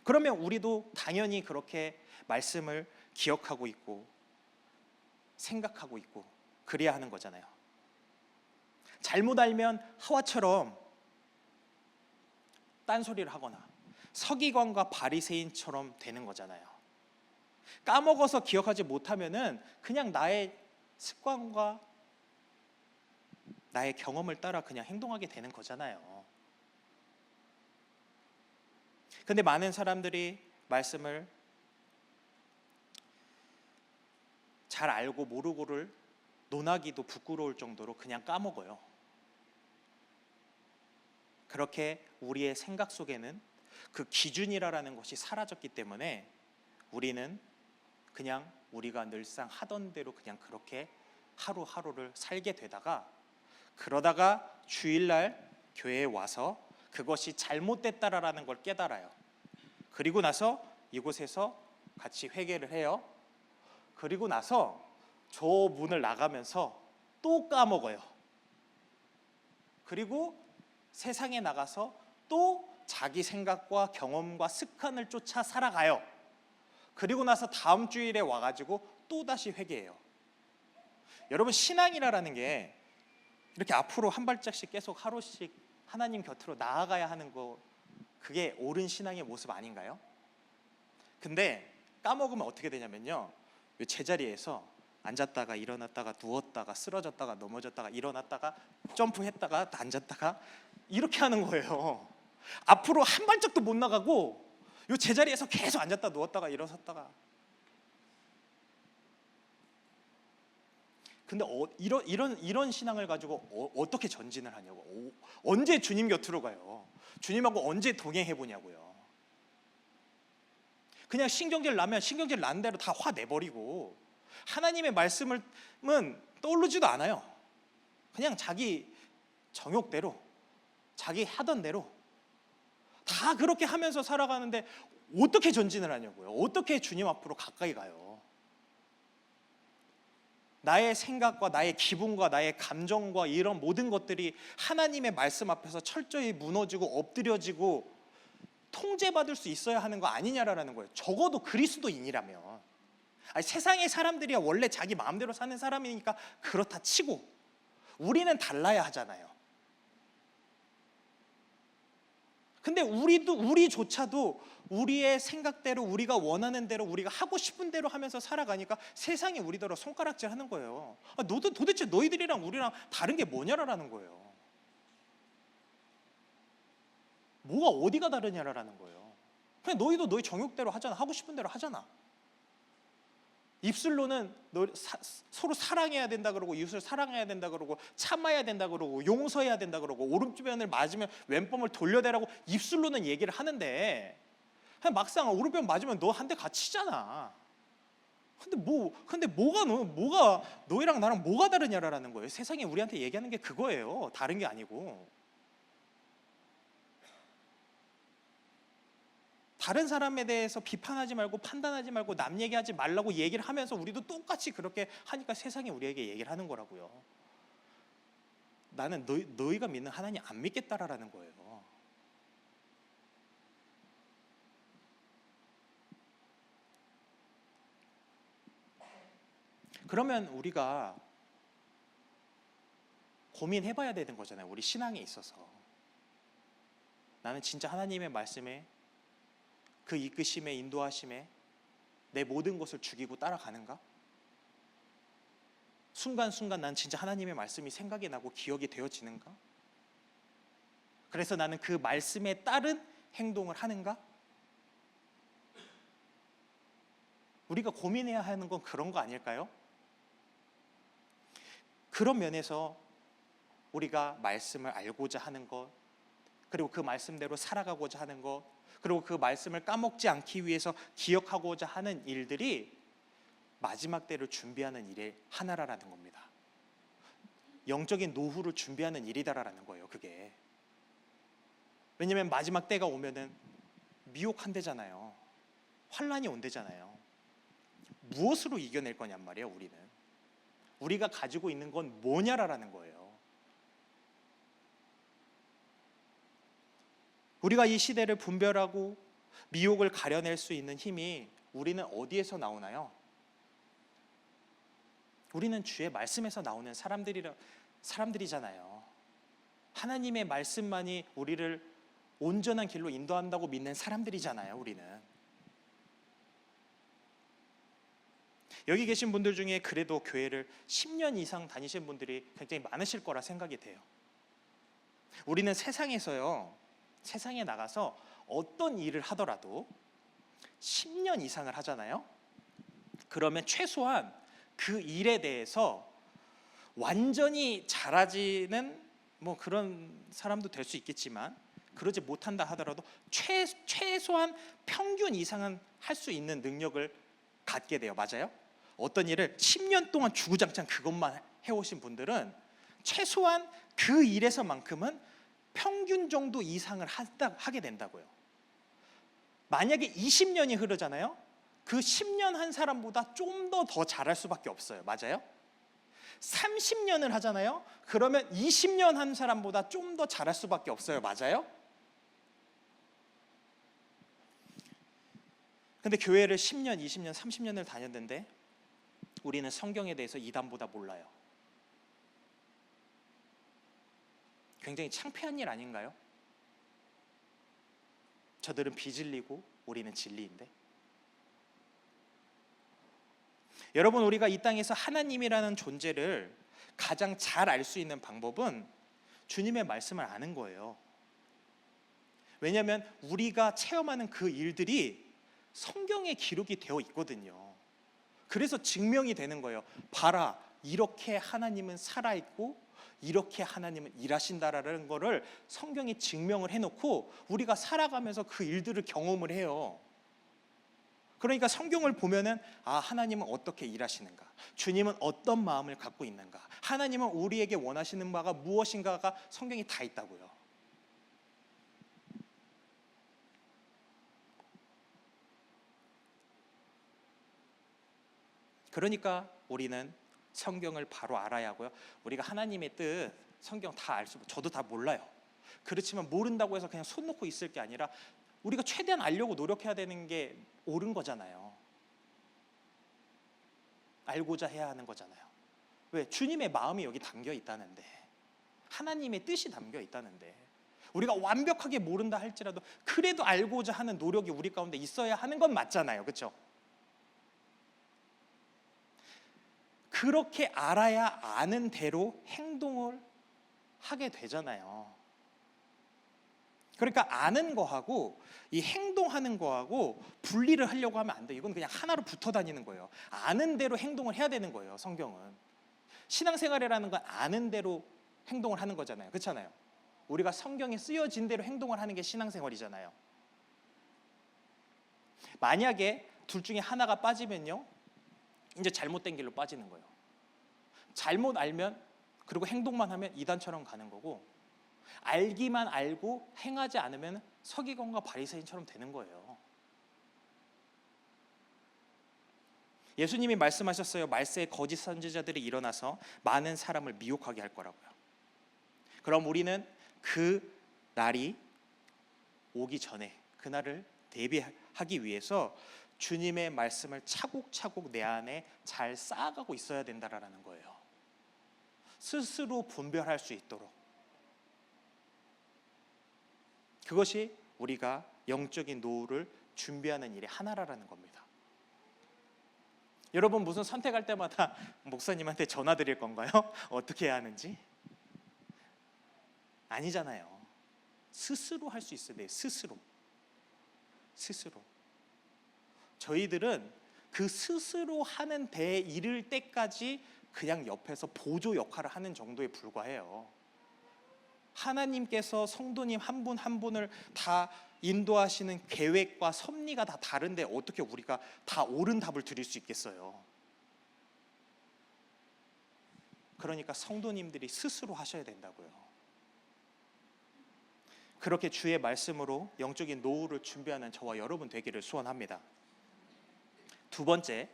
그러면 우리도 당연히 그렇게 말씀을 기억하고 있고 생각하고 있고 그래야 하는 거잖아요. 잘못 알면 하와처럼 딴소리를 하거나 서기관과 바리새인처럼 되는 거잖아요. 까먹어서 기억하지 못하면은 그냥 나의 습관과 나의 경험을 따라 그냥 행동하게 되는 거잖아요. 근데 많은 사람들이 말씀을 잘 알고 모르고를 논하기도 부끄러울 정도로 그냥 까먹어요. 그렇게 우리의 생각 속에는 그 기준이라는 것이 사라졌기 때문에 우리는 그냥 우리가 늘상 하던 대로 그냥 그렇게 하루하루를 살게 되다가, 그러다가 주일날 교회에 와서 그것이 잘못됐다라는 걸 깨달아요. 그리고 나서 이곳에서 같이 회개를 해요. 그리고 나서 저 문을 나가면서 또 까먹어요. 그리고 세상에 나가서 또 자기 생각과 경험과 습관을 쫓아 살아가요. 그리고 나서 다음 주일에 와가지고 또 다시 회개해요. 여러분, 신앙이라는 게 이렇게 앞으로 한 발짝씩 계속 하루씩 하나님 곁으로 나아가야 하는 거, 그게 옳은 신앙의 모습 아닌가요? 근데 까먹으면 어떻게 되냐면요, 제자리에서 앉았다가 일어났다가 누웠다가 쓰러졌다가 넘어졌다가 일어났다가 점프했다가 앉았다가 이렇게 하는 거예요. 앞으로 한 발짝도 못 나가고 이 제자리에서 계속 앉았다 누웠다가 일어섰다가. 근데 이런 신앙을 가지고 어떻게 전진을 하냐고. 언제 주님 곁으로 가요? 주님하고 언제 동행해 보냐고요. 그냥 신경질 나면 신경질 나는 대로 다 화내버리고 하나님의 말씀은 떠오르지도 않아요. 그냥 자기 정욕대로, 자기 하던 대로 다 그렇게 하면서 살아가는데 어떻게 전진을 하냐고요. 어떻게 주님 앞으로 가까이 가요. 나의 생각과 나의 기분과 나의 감정과 이런 모든 것들이 하나님의 말씀 앞에서 철저히 무너지고 엎드려지고 통제받을 수 있어야 하는 거 아니냐라는 거예요. 적어도 그리스도인이라면. 아니, 세상의 사람들이야 원래 자기 마음대로 사는 사람이니까 그렇다 치고 우리는 달라야 하잖아요. 근데 우리조차도 우리의 생각대로, 우리가 원하는 대로, 우리가 하고 싶은 대로 하면서 살아가니까 세상이 우리더러 손가락질 하는 거예요. 도대체 너희들이랑 우리랑 다른 게 뭐냐라는 거예요. 뭐가 어디가 다르냐라는 거예요. 그냥 너희도 너희 정욕대로 하잖아. 하고 싶은 대로 하잖아. 입술로는 서로 사랑해야 된다 그러고, 이웃을 사랑해야 된다 그러고, 참아야 된다 그러고, 용서해야 된다 그러고, 오른편을 맞으면 왼편을 돌려대라고 입술로는 얘기를 하는데 그냥 막상 오른편 맞으면 너 한 대 갇히잖아. 근데 뭐가 너희랑 나랑 뭐가 다르냐라는 거예요. 세상에 우리한테 얘기하는 게 그거예요. 다른 게 아니고. 다른 사람에 대해서 비판하지 말고 판단하지 말고 남 얘기하지 말라고 얘기를 하면서 우리도 똑같이 그렇게 하니까 세상이 우리에게 얘기를 하는 거라고요. 나는 너희가 믿는 하나님 안 믿겠다라는 거예요. 그러면 우리가 고민해봐야 되는 거잖아요. 우리 신앙에 있어서 나는 진짜 하나님의 말씀에, 그 이끄심에, 인도하심에 내 모든 것을 죽이고 따라가는가? 순간순간 난 진짜 하나님의 말씀이 생각이 나고 기억이 되어지는가? 그래서 나는 그 말씀에 따른 행동을 하는가? 우리가 고민해야 하는 건 그런 거 아닐까요? 그런 면에서 우리가 말씀을 알고자 하는 것, 그리고 그 말씀대로 살아가고자 하는 것, 그리고 그 말씀을 까먹지 않기 위해서 기억하고자 하는 일들이 마지막 때를 준비하는 일의 하나라는 겁니다. 영적인 노후를 준비하는 일이다라는 거예요. 그게 왜냐하면 마지막 때가 오면은 미혹한대잖아요. 환란이 온대잖아요. 무엇으로 이겨낼 거냔 말이에요. 우리가 가지고 있는 건 뭐냐라는 거예요. 우리가 이 시대를 분별하고 미혹을 가려낼 수 있는 힘이 우리는 어디에서 나오나요? 우리는 주의 말씀에서 나오는 사람들이잖아요. 하나님의 말씀만이 우리를 온전한 길로 인도한다고 믿는 사람들이잖아요. 우리는. 여기 계신 분들 중에 그래도 교회를 10년 이상 다니신 분들이 굉장히 많으실 거라 생각이 돼요. 우리는 세상에 나가서 어떤 일을 하더라도 10년 이상을 하잖아요. 그러면 최소한 그 일에 대해서 완전히 잘하지는 뭐 그런 사람도 될 수 있겠지만 그러지 못한다 하더라도 최소한 평균 이상은 할 수 있는 능력을 갖게 돼요. 맞아요? 어떤 일을 10년 동안 주구장창 그것만 해오신 분들은 최소한 그 일에서만큼은 평균 정도 이상을 하게 된다고요. 만약에 20년이 흐르잖아요. 그 10년 한 사람보다 좀 더 잘할 수밖에 없어요. 맞아요? 30년을 하잖아요. 그러면 20년 한 사람보다 좀 더 잘할 수밖에 없어요. 맞아요? 근데 교회를 10년, 20년, 30년을 다녔는데 우리는 성경에 대해서 이단보다 몰라요. 굉장히 창피한 일 아닌가요? 저들은 비진리고 우리는 진리인데. 여러분, 우리가 이 땅에서 하나님이라는 존재를 가장 잘 알 수 있는 방법은 주님의 말씀을 아는 거예요. 왜냐하면 우리가 체험하는 그 일들이 성경에 기록이 되어 있거든요. 그래서 증명이 되는 거예요. 봐라, 이렇게 하나님은 살아있고 이렇게 하나님은 일하신다라는 거를 성경이 증명을 해놓고 우리가 살아가면서 그 일들을 경험을 해요. 그러니까 성경을 보면은 하나님은 어떻게 일하시는가, 주님은 어떤 마음을 갖고 있는가, 하나님은 우리에게 원하시는 바가 무엇인가가 성경이 다 있다고요. 그러니까 우리는 성경을 바로 알아야 하고요. 우리가 하나님의 뜻 성경 다 저도 다 몰라요. 그렇지만 모른다고 해서 그냥 손 놓고 있을 게 아니라 우리가 최대한 알려고 노력해야 되는 게 옳은 거잖아요. 알고자 해야 하는 거잖아요. 왜? 주님의 마음이 여기 담겨 있다는데, 하나님의 뜻이 담겨 있다는데, 우리가 완벽하게 모른다 할지라도 그래도 알고자 하는 노력이 우리 가운데 있어야 하는 건 맞잖아요. 그렇죠? 그렇게 알아야 아는 대로 행동을 하게 되잖아요. 그러니까 아는 거하고 이 행동하는 거하고 분리를 하려고 하면 안 돼요. 이건 그냥 하나로 붙어 다니는 거예요. 아는 대로 행동을 해야 되는 거예요. 성경은. 신앙생활이라는 건 아는 대로 행동을 하는 거잖아요. 그렇잖아요. 우리가 성경에 쓰여진 대로 행동을 하는 게 신앙생활이잖아요. 만약에 둘 중에 하나가 빠지면요, 이제 잘못된 길로 빠지는 거예요. 잘못 알면, 그리고 행동만 하면 이단처럼 가는 거고, 알기만 알고 행하지 않으면 서기관과 바리새인처럼 되는 거예요. 예수님이 말씀하셨어요. 말세에 거짓 선지자들이 일어나서 많은 사람을 미혹하게 할 거라고요. 그럼 우리는 그 날이 오기 전에, 그 날을 대비하기 위해서 주님의 말씀을 차곡차곡 내 안에 잘 쌓아가고 있어야 된다라는 거예요. 스스로 분별할 수 있도록. 그것이 우리가 영적인 노후를 준비하는 일의 하나라는 겁니다. 여러분, 무슨 선택할 때마다 목사님한테 전화 드릴 건가요? 어떻게 해야 하는지? 아니잖아요. 스스로 할 수 있어야 돼요. 스스로. 저희들은 그 스스로 하는 데에 이를 때까지 그냥 옆에서 보조 역할을 하는 정도에 불과해요. 하나님께서 성도님 한 분 한 분을 다 인도하시는 계획과 섭리가 다 다른데 어떻게 우리가 다 옳은 답을 드릴 수 있겠어요? 그러니까 성도님들이 스스로 하셔야 된다고요. 그렇게 주의 말씀으로 영적인 노후를 준비하는 저와 여러분 되기를 소원합니다. 두 번째,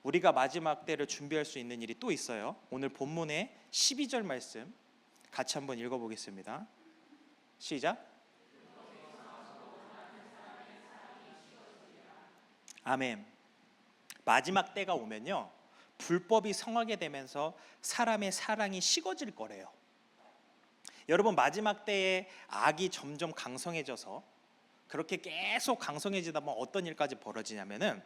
우리가 마지막 때를 준비할 수 있는 일이 또 있어요. 오늘 본문의 12절 말씀 같이 한번 읽어보겠습니다. 시작. 아멘. 마지막 때가 오면요, 불법이 성하게 되면서 사람의 사랑이 식어질 거래요. 여러분, 마지막 때에 악이 점점 강성해져서 그렇게 계속 강성해지다 보면 어떤 일까지 벌어지냐면은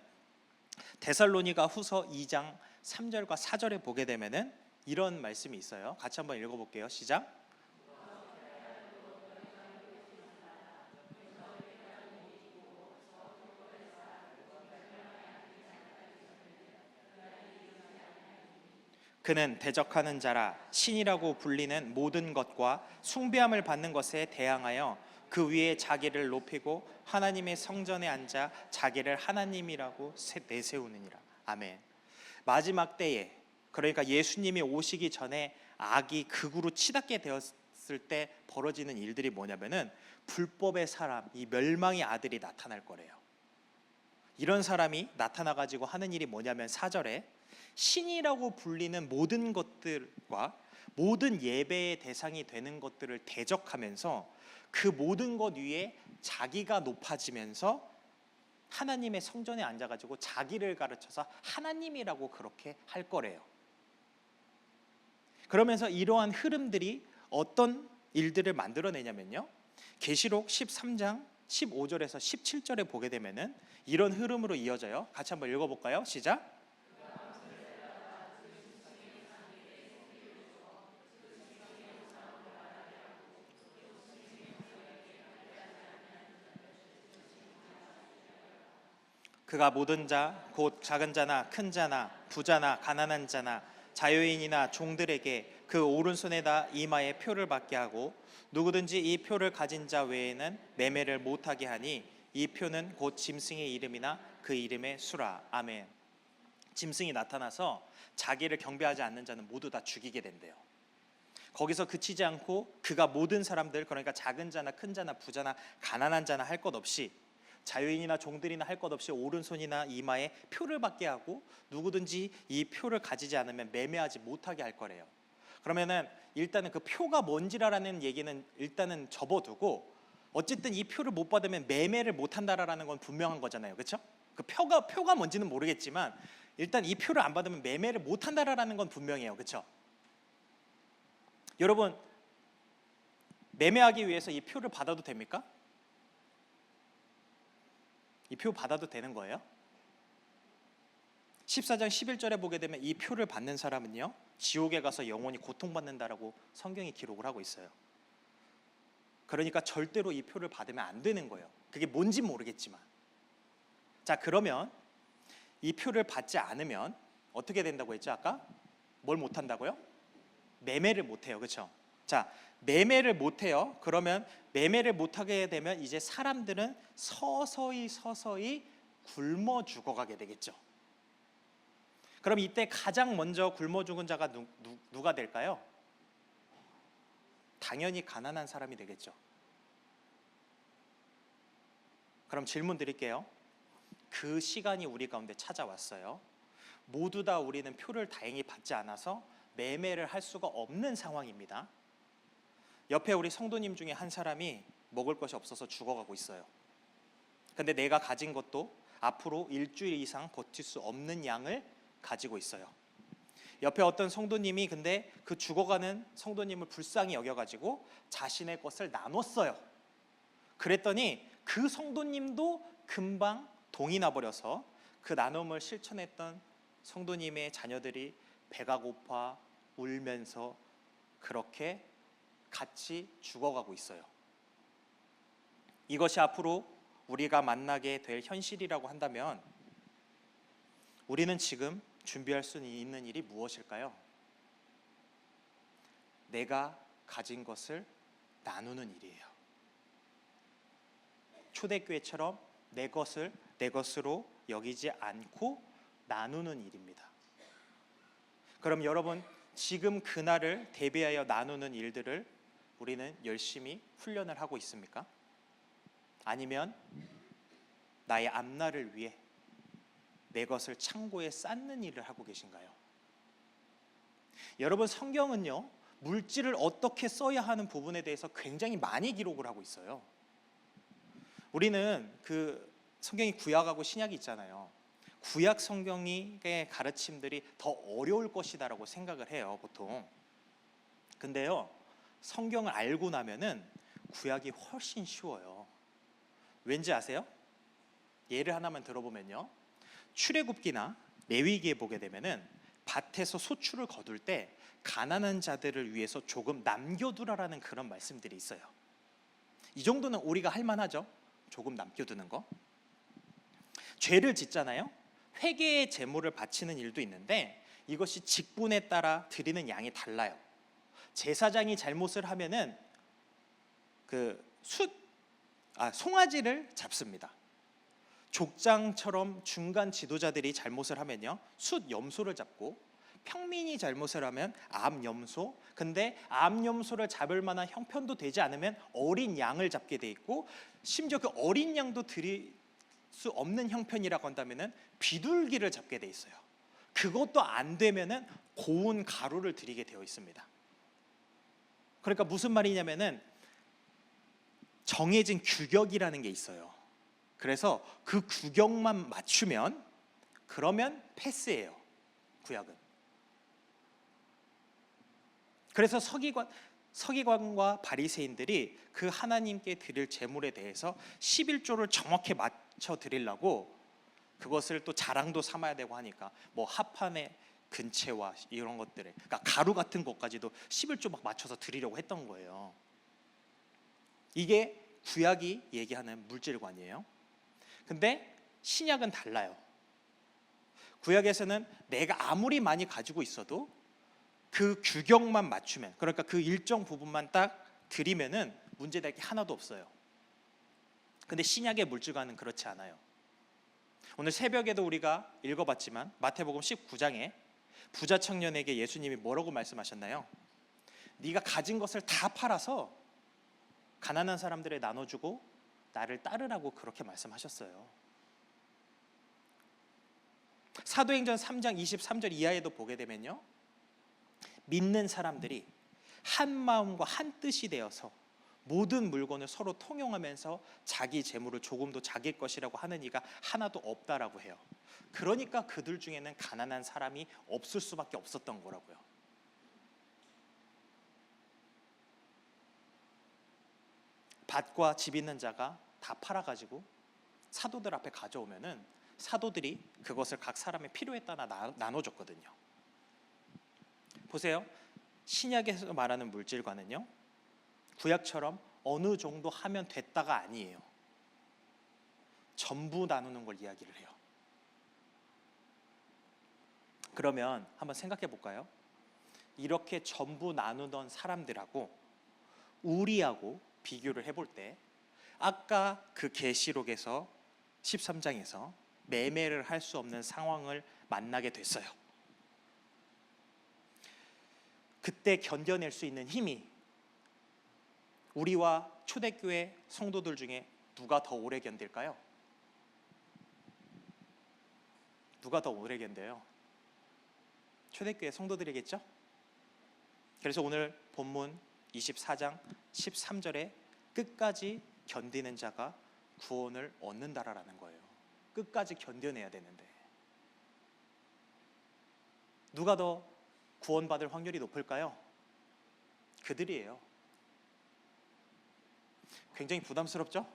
데살로니가 후서 2장 3절과 4절에 보게 되면은 이런 말씀이 있어요. 같이 한번 읽어볼게요. 시작. 그는 대적하는 자라 신이라고 불리는 모든 것과 숭배함을 받는 것에 대항하여 그 위에 자기를 높이고 하나님의 성전에 앉아 자기를 하나님이라고 내세우느니라. 아멘. 마지막 때에, 그러니까 예수님이 오시기 전에 악이 극으로 치닫게 되었을 때 벌어지는 일들이 뭐냐면은 불법의 사람, 이 멸망의 아들이 나타날 거래요. 이런 사람이 나타나 가지고 하는 일이 뭐냐면 4절에 신이라고 불리는 모든 것들과 모든 예배의 대상이 되는 것들을 대적하면서 그 모든 것 위에 자기가 높아지면서 하나님의 성전에 앉아가지고 자기를 가르쳐서 하나님이라고 그렇게 할 거래요. 그러면서 이러한 흐름들이 어떤 일들을 만들어내냐면요, 계시록 13장 15절에서 17절에 보게 되면은 이런 흐름으로 이어져요. 같이 한번 읽어볼까요? 시작. 그가 모든 자 곧 작은 자나 큰 자나 부자나 가난한 자나 자유인이나 종들에게 그 오른손에다 이마에 표를 받게 하고 누구든지 이 표를 가진 자 외에는 매매를 못하게 하니 이 표는 곧 짐승의 이름이나 그 이름의 수라. 아멘. 짐승이 나타나서 자기를 경배하지 않는 자는 모두 다 죽이게 된대요. 거기서 그치지 않고 그가 모든 사람들, 그러니까 작은 자나 큰 자나 부자나 가난한 자나 할 것 없이, 자유인이나 종들이나 할 것 없이 오른손이나 이마에 표를 받게 하고 누구든지 이 표를 가지지 않으면 매매하지 못하게 할 거래요. 그러면은 일단은 그 표가 뭔지라는 얘기는 일단은 접어두고, 어쨌든 이 표를 못 받으면 매매를 못 한다라는 건 분명한 거잖아요. 그렇죠? 그 표가 뭔지는 모르겠지만 일단 이 표를 안 받으면 매매를 못 한다라는 건 분명해요. 그렇죠? 여러분, 매매하기 위해서 이 표를 받아도 됩니까? 이 표 받아도 되는 거예요? 14장 11절에 보게 되면 이 표를 받는 사람은요, 지옥에 가서 영원히 고통받는다라고 성경이 기록을 하고 있어요. 그러니까 절대로 이 표를 받으면 안 되는 거예요. 그게 뭔지 모르겠지만. 자, 그러면 이 표를 받지 않으면 어떻게 된다고 했죠? 아까 뭘 못한다고요? 매매를 못해요. 그렇죠? 자, 매매를 못해요. 그러면 매매를 못하게 되면 이제 사람들은 서서히 굶어 죽어가게 되겠죠. 그럼 이때 가장 먼저 굶어 죽은 자가 누가 될까요? 당연히 가난한 사람이 되겠죠. 그럼 질문 드릴게요. 그 시간이 우리 가운데 찾아왔어요. 모두 다 우리는 표를 다행히 받지 않아서 매매를 할 수가 없는 상황입니다. 옆에 우리 성도님 중에 한 사람이 먹을 것이 없어서 죽어가고 있어요. 근데 내가 가진 것도 앞으로 일주일 이상 버틸 수 없는 양을 가지고 있어요. 옆에 어떤 성도님이 근데 그 죽어가는 성도님을 불쌍히 여겨가지고 자신의 것을 나눴어요. 그랬더니 그 성도님도 금방 동이 나버려서 그 나눔을 실천했던 성도님의 자녀들이 배가 고파 울면서 그렇게 같이 죽어가고 있어요. 이것이 앞으로 우리가 만나게 될 현실이라고 한다면 우리는 지금 준비할 수 있는 일이 무엇일까요? 내가 가진 것을 나누는 일이에요. 초대교회처럼 내 것을 내 것으로 여기지 않고 나누는 일입니다. 그럼 여러분, 지금 그날을 대비하여 나누는 일들을 우리는 열심히 훈련을 하고 있습니까? 아니면 나의 앞날을 위해 내 것을 창고에 쌓는 일을 하고 계신가요? 여러분, 성경은요, 물질을 어떻게 써야 하는 부분에 대해서 굉장히 많이 기록을 하고 있어요. 우리는 그 성경이 구약하고 신약이 있잖아요. 구약 성경의 가르침들이 더 어려울 것이다라고 생각을 해요, 보통. 근데요, 성경을 알고 나면은 구약이 훨씬 쉬워요. 왠지 아세요? 예를 하나만 들어보면요, 출애굽기나 레위기에 보게 되면은 밭에서 소출을 거둘 때 가난한 자들을 위해서 조금 남겨두라라는 그런 말씀들이 있어요. 이 정도는 우리가 할 만하죠. 조금 남겨두는 거. 죄를 짓잖아요. 회개의 제물을 바치는 일도 있는데 이것이 직분에 따라 드리는 양이 달라요. 제사장이 잘못을 하면은 송아지를 잡습니다. 족장처럼 중간 지도자들이 잘못을 하면요, 염소를 잡고, 평민이 잘못을 하면 암염소. 근데 암염소를 잡을 만한 형편도 되지 않으면 어린 양을 잡게 돼 있고, 심지어 그 어린 양도 드릴 수 없는 형편이라고 한다면은 비둘기를 잡게 돼 있어요. 그것도 안 되면은 고운 가루를 드리게 되어 있습니다. 그러니까 무슨 말이냐면은 정해진 규격이라는 게 있어요. 그래서 그 규격만 맞추면 그러면 패스예요, 구약은. 그래서 서기관과 바리새인들이 그 하나님께 드릴 제물에 대해서 11조를 정확히 맞춰 드리려고, 그것을 또 자랑도 삼아야 되고 하니까 뭐 합판의 근체와 이런 것들에, 그러니까 가루 같은 것까지도 11조 막 맞춰서 드리려고 했던 거예요. 이게 구약이 얘기하는 물질관이에요. 근데 신약은 달라요. 구약에서는 내가 아무리 많이 가지고 있어도 그 규격만 맞추면, 그러니까 그 일정 부분만 딱 드리면은 문제될 게 하나도 없어요. 근데 신약의 물질관은 그렇지 않아요. 오늘 새벽에도 우리가 읽어봤지만 마태복음 19장에 부자 청년에게 예수님이 뭐라고 말씀하셨나요? 네가 가진 것을 다 팔아서 가난한 사람들에 나눠주고 나를 따르라고 그렇게 말씀하셨어요. 사도행전 3장 23절 이하에도 보게 되면요, 믿는 사람들이 한 마음과 한 뜻이 되어서 모든 물건을 서로 통용하면서 자기 재물을 조금도 자기 것이라고 하는 이가 하나도 없다라고 해요. 그러니까 그들 중에는 가난한 사람이 없을 수밖에 없었던 거라고요. 밭과 집 있는 자가 다 팔아가지고 사도들 앞에 가져오면은 사도들이 그것을 각 사람의 필요에 따라 나눠줬거든요. 보세요. 신약에서 말하는 물질관은요, 구약처럼 어느 정도 하면 됐다가 아니에요. 전부 나누는 걸 이야기를 해요. 그러면 한번 생각해 볼까요? 이렇게 전부 나누던 사람들하고 우리하고 비교를 해볼 때, 아까 그 계시록에서 13장에서 매매를 할 수 없는 상황을 만나게 됐어요. 그때 견뎌낼 수 있는 힘이 우리와 초대교회 성도들 중에 누가 더 오래 견딜까요? 누가 더 오래 견뎌요? 초대교회 성도들이겠죠? 그래서 오늘 본문 24장 13절에 끝까지 견디는 자가 구원을 얻는다라는 거예요. 끝까지 견뎌내야 되는데 누가 더 구원받을 확률이 높을까요? 그들이에요. 굉장히 부담스럽죠?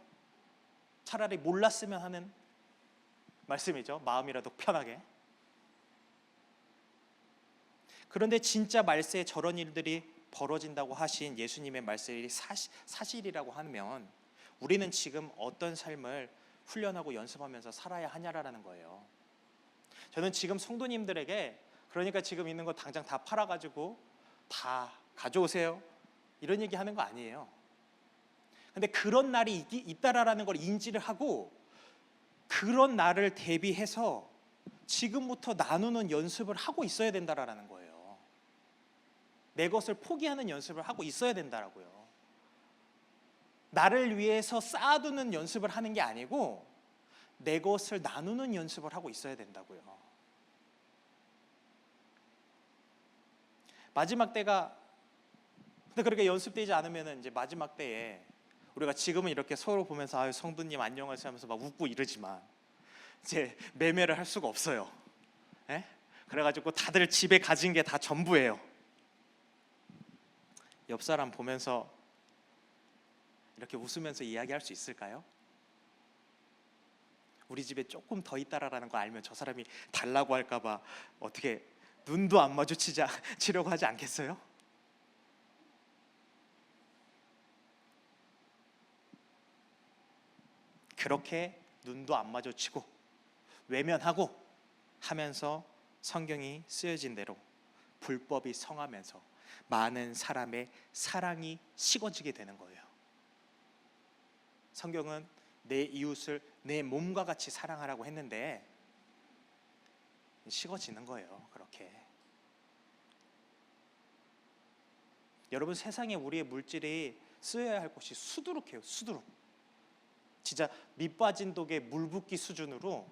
차라리 몰랐으면 하는 말씀이죠. 마음이라도 편하게. 그런데 진짜 말세에 저런 일들이 벌어진다고 하신 예수님의 말씀이 사실이라고 하면 우리는 지금 어떤 삶을 훈련하고 연습하면서 살아야 하냐라는 거예요. 저는 지금 성도님들에게, 그러니까 지금 있는 거 당장 다 팔아가지고 다 가져오세요, 이런 얘기 하는 거 아니에요. 근데 그런 날이 있다라는 걸 인지를 하고 그런 날을 대비해서 지금부터 나누는 연습을 하고 있어야 된다라는 거예요. 내 것을 포기하는 연습을 하고 있어야 된다라고요. 나를 위해서 쌓아두는 연습을 하는 게 아니고 내 것을 나누는 연습을 하고 있어야 된다고요. 마지막 때가, 근데 그렇게 연습되지 않으면 이제 마지막 때에 우리가 지금은 이렇게 서로 보면서 아유 성도님 안녕하세요 하면서 막 웃고 이러지만 이제 매매를 할 수가 없어요. 예? 그래가지고 다들 집에 가진 게 다 전부예요. 옆 사람 보면서 이렇게 웃으면서 이야기할 수 있을까요? 우리 집에 조금 더 있다라는 거 알면 저 사람이 달라고 할까봐 어떻게 눈도 안 마주치려고 하지 않겠어요? 그렇게 눈도 안 마주치고 외면하고 하면서 성경이 쓰여진 대로 불법이 성하면서 많은 사람의 사랑이 식어지게 되는 거예요. 성경은 내 이웃을 내 몸과 같이 사랑하라고 했는데 식어지는 거예요. 그렇게. 여러분, 세상에 우리의 물질이 쓰여야 할 곳이 수두룩해요. 수두룩. 진짜 밑 빠진 독에 물 붓기 수준으로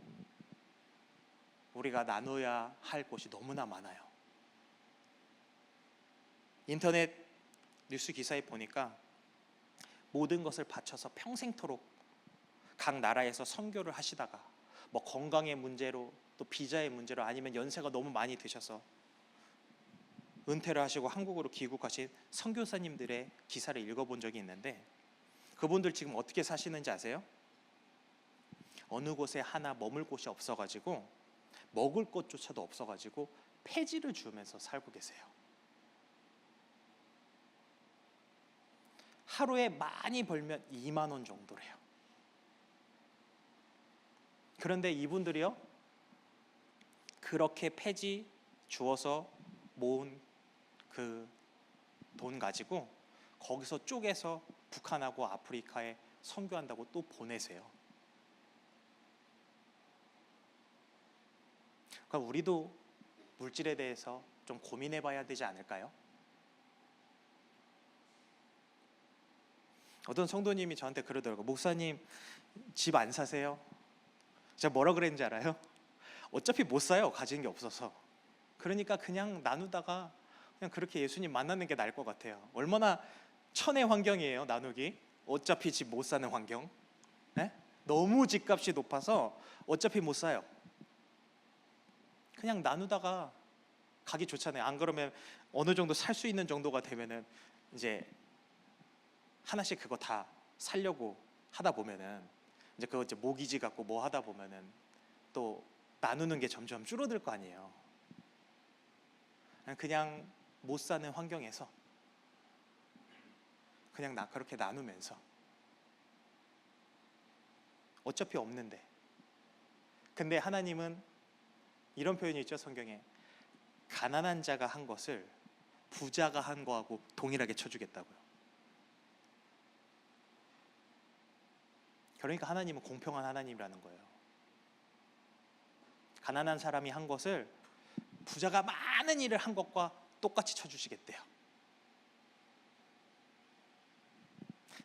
우리가 나눠야 할 곳이 너무나 많아요. 인터넷 뉴스 기사에 보니까 모든 것을 바쳐서 평생토록 각 나라에서 선교를 하시다가 뭐 건강의 문제로 또 비자의 문제로 아니면 연세가 너무 많이 드셔서 은퇴를 하시고 한국으로 귀국하신 선교사님들의 기사를 읽어본 적이 있는데 그분들 지금 어떻게 사시는지 아세요? 어느 곳에 하나 머물 곳이 없어가지고 먹을 것조차도 없어가지고 폐지를 주면서 살고 계세요. 하루에 많이 벌면 2만 원 정도래요. 그런데 이분들이요, 그렇게 폐지 주어서 모은 그 돈 가지고 거기서 쪼개서 북한하고 아프리카에 선교한다고 또 보내세요. 그러니까 우리도 물질에 대해서 좀 고민해 봐야 되지 않을까요? 어떤 성도님이 저한테 그러더라고요. 목사님 집 안 사세요? 제가 뭐라 그랬는지 알아요? 어차피 못 사요. 가진 게 없어서. 그러니까 그냥 나누다가 그냥 그렇게 예수님 만나는 게 나을 것 같아요. 얼마나 천의 환경이에요, 나누기. 어차피 집 못 사는 환경. 네? 너무 집값이 높아서 어차피 못 사요. 그냥 나누다가 가기 좋잖아요. 안 그러면 어느 정도 살 수 있는 정도가 되면은 이제 하나씩 그거 다 살려고 하다 보면은 이제 그거 이제 모기지 갖고 뭐 하다 보면은 또 나누는 게 점점 줄어들 거 아니에요. 그냥 못 사는 환경에서 그냥 그렇게 나누면서 어차피 없는데. 근데 하나님은 이런 표현이 있죠, 성경에. 가난한 자가 한 것을 부자가 한 거하고 동일하게 쳐주겠다고요. 그러니까 하나님은 공평한 하나님이라는 거예요. 가난한 사람이 한 것을 부자가 많은 일을 한 것과 똑같이 쳐주시겠대요.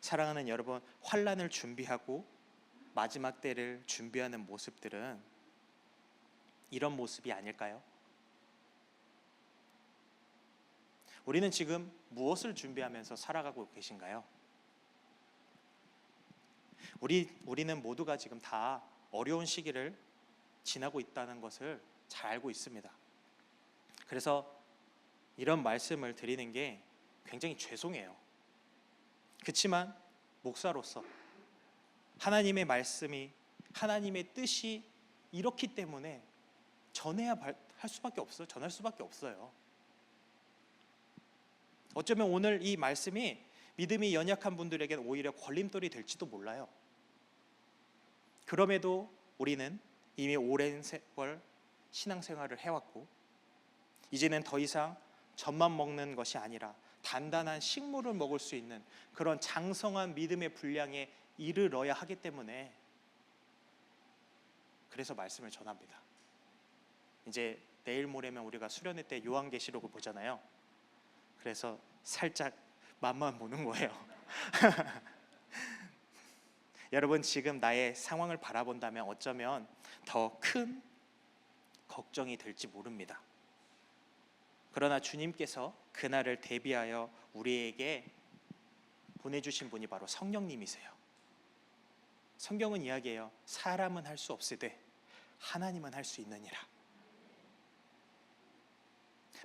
사랑하는 여러분, 환난을 준비하고 마지막 때를 준비하는 모습들은 이런 모습이 아닐까요? 우리는 지금 무엇을 준비하면서 살아가고 계신가요? 우리는 모두가 지금 다 어려운 시기를 지나고 있다는 것을 잘 알고 있습니다. 그래서 이런 말씀을 드리는 게 굉장히 죄송해요. 그렇지만 목사로서 하나님의 말씀이, 하나님의 뜻이 이렇기 때문에 전할 수밖에 없어요. 전할 수밖에 없어요. 어쩌면 오늘 이 말씀이 믿음이 연약한 분들에게는 오히려 걸림돌이 될지도 몰라요. 그럼에도 우리는 이미 오랜 세월 신앙생활을 해왔고 이제는 더 이상 젖만 먹는 것이 아니라 단단한 식물을 먹을 수 있는 그런 장성한 믿음의 분량에 이르러야 하기 때문에 그래서 말씀을 전합니다. 이제 내일 모레면 우리가 수련회 때 요한계시록을 보잖아요. 그래서 살짝 맛만 보는 거예요. 여러분, 지금 나의 상황을 바라본다면 어쩌면 더 큰 걱정이 될지 모릅니다. 그러나 주님께서 그날을 대비하여 우리에게 보내주신 분이 바로 성령님이세요. 성경은 이야기해요. 사람은 할 수 없으되 하나님은 할 수 있느니라.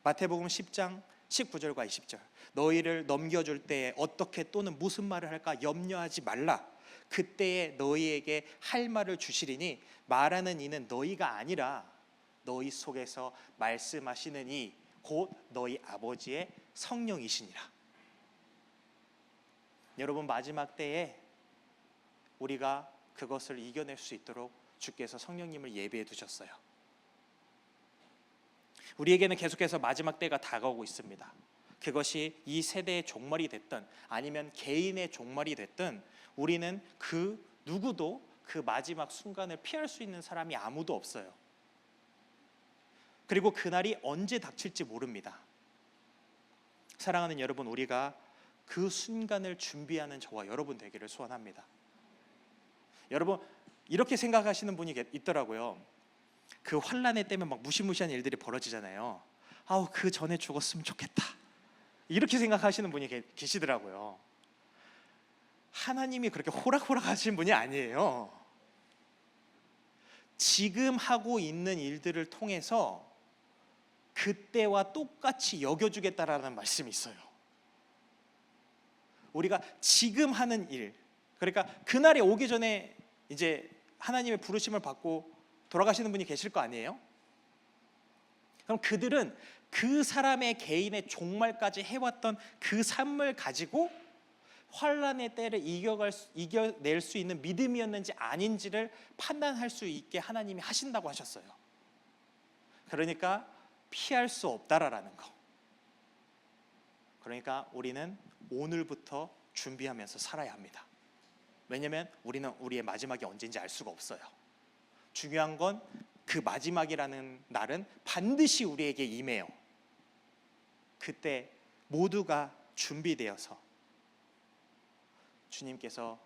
마태복음 10장 19절과 20절. 너희를 넘겨줄 때에 어떻게 또는 무슨 말을 할까 염려하지 말라. 그때에 너희에게 할 말을 주시리니 말하는 이는 너희가 아니라 너희 속에서 말씀하시는 이 곧 너희 아버지의 성령이시니라. 여러분, 마지막 때에 우리가 그것을 이겨낼 수 있도록 주께서 성령님을 예비해 두셨어요. 우리에게는 계속해서 마지막 때가 다가오고 있습니다. 그것이 이 세대의 종말이 됐든 아니면 개인의 종말이 됐든 우리는 그 누구도 그 마지막 순간을 피할 수 있는 사람이 아무도 없어요. 그리고 그날이 언제 닥칠지 모릅니다. 사랑하는 여러분, 우리가 그 순간을 준비하는 저와 여러분 되기를 소원합니다. 여러분, 이렇게 생각하시는 분이 있더라고요. 그 환난의 때면 막 무시무시한 일들이 벌어지잖아요. 아우, 그 전에 죽었으면 좋겠다, 이렇게 생각하시는 분이 계시더라고요. 하나님이 그렇게 호락호락 하시는 분이 아니에요. 지금 하고 있는 일들을 통해서 그때와 똑같이 여겨주겠다라는 말씀이 있어요. 우리가 지금 하는 일, 그러니까 그날이 오기 전에 이제 하나님의 부르심을 받고 돌아가시는 분이 계실 거 아니에요? 그럼 그들은 그 사람의 개인의 종말까지 해왔던 그 삶을 가지고 환난의 때를 이겨낼 수 있는 믿음이었는지 아닌지를 판단할 수 있게 하나님이 하신다고 하셨어요. 그러니까 피할 수 없다라는 거. 그러니까 우리는 오늘부터 준비하면서 살아야 합니다. 왜냐하면 우리는 우리의 마지막이 언제인지 알 수가 없어요. 중요한 건 그 마지막이라는 날은 반드시 우리에게 임해요. 그때 모두가 준비되어서 주님께서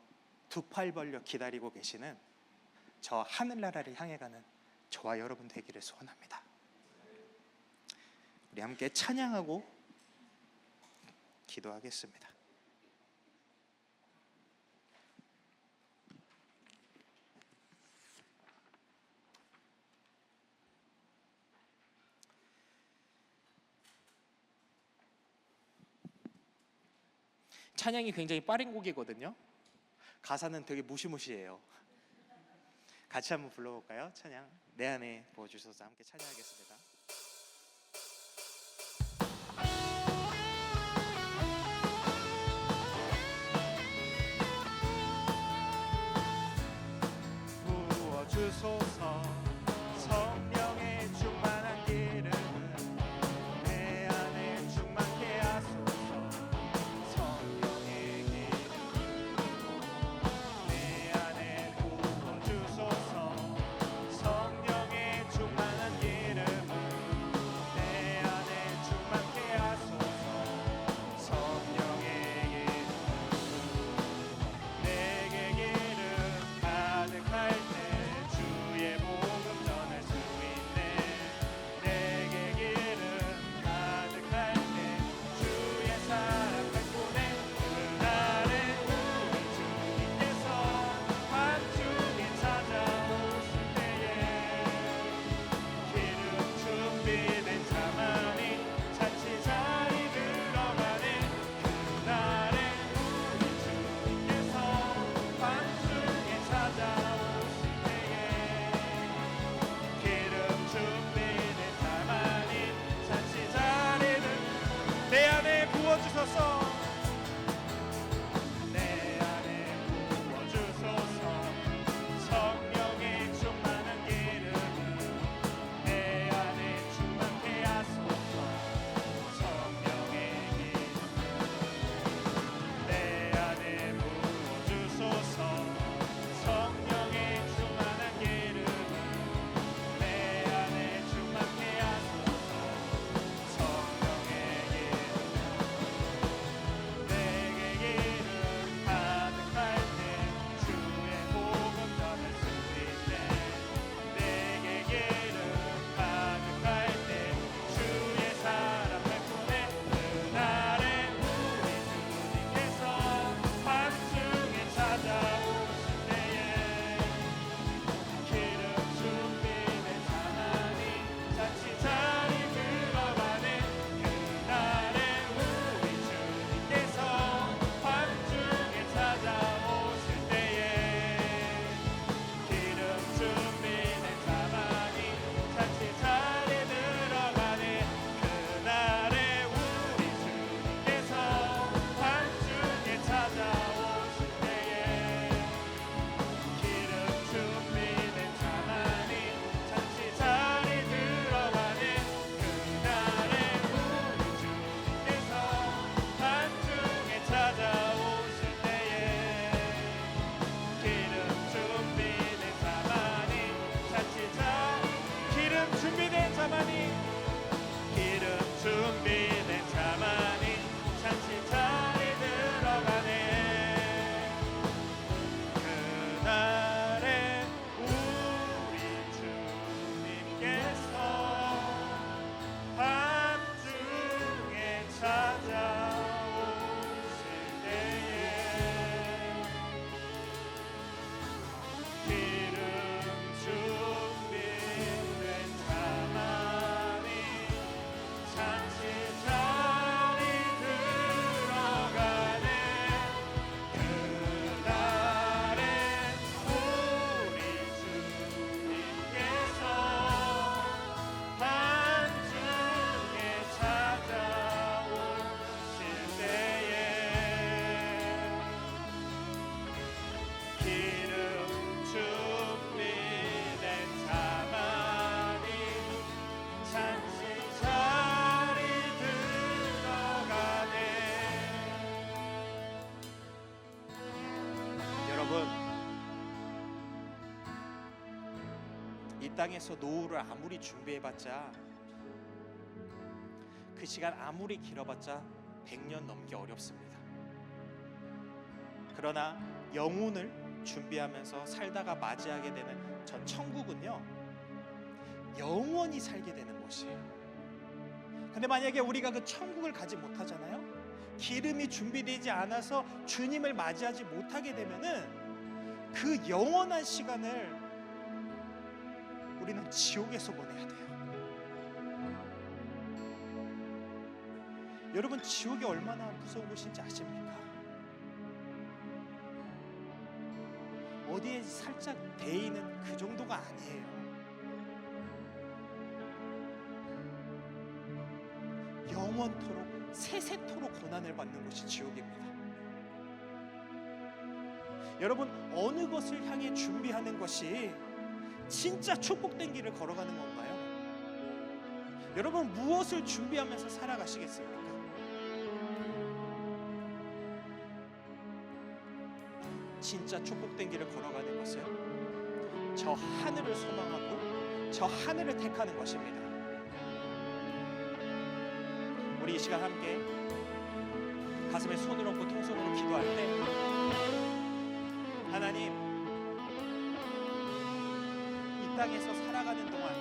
두 팔 벌려 기다리고 계시는 저 하늘나라를 향해 가는 저와 여러분 되기를 소원합니다. 우리 함께 찬양하고 기도하겠습니다. 찬양이 굉장히 빠른 곡이거든요. 가사는 되게 무시무시해요. 같이 한번 불러볼까요? 찬양 내 안에 부어주셔서 함께 찬양하겠습니다. 부어주소서 성령의 충만한 기름을 내 안에 충만케 하소서. 성령의 기름 내 안에 부어주소서. 성령의 충만한 기름을 준비된 자만이 기름 준비된 자만이 잔치자리 들어가네. 그날에 우리 주님께서 밤중에 찾아오실 때에 기름 준비된 자만이 잔치자리 들어가네. 그날에 우리 주님께서 밤중에 찾아오실 때에 기름 준비된 자만이 잔치자리 들어가네. 여러분, 이 땅에서 노후를 아무리 준비해봤자 그 시간 아무리 길어봤자 100년 넘기 어렵습니다. 그러나 영혼을 준비하면서 살다가 맞이하게 되는 전 천국은요, 영원히 살게 되는 곳이에요. 근데 만약에 우리가 그 천국을 가지 못하잖아요. 기름이 준비되지 않아서 주님을 맞이하지 못하게 되면은 그 영원한 시간을 우리는 지옥에서 보내야 돼요. 여러분, 지옥이 얼마나 무서운 곳인지 아십니까? 어디에 살짝 데이는 그 정도가 아니에요. 영원토록 세세토록 고난을 받는 곳이 지옥입니다. 여러분, 어느 것을 향해 준비하는 것이 진짜 축복된 길을 걸어가는 건가요? 여러분, 무엇을 준비하면서 살아가시겠습니까? 진짜 축복된 길을 걸어가는 것은 저 하늘을 소망하고 저 하늘을 택하는 것입니다. 우리 이 시간 함께 가슴에 손을 얹고 통성으로 기도할 때, 하나님, 이 땅에서 살아가는 동안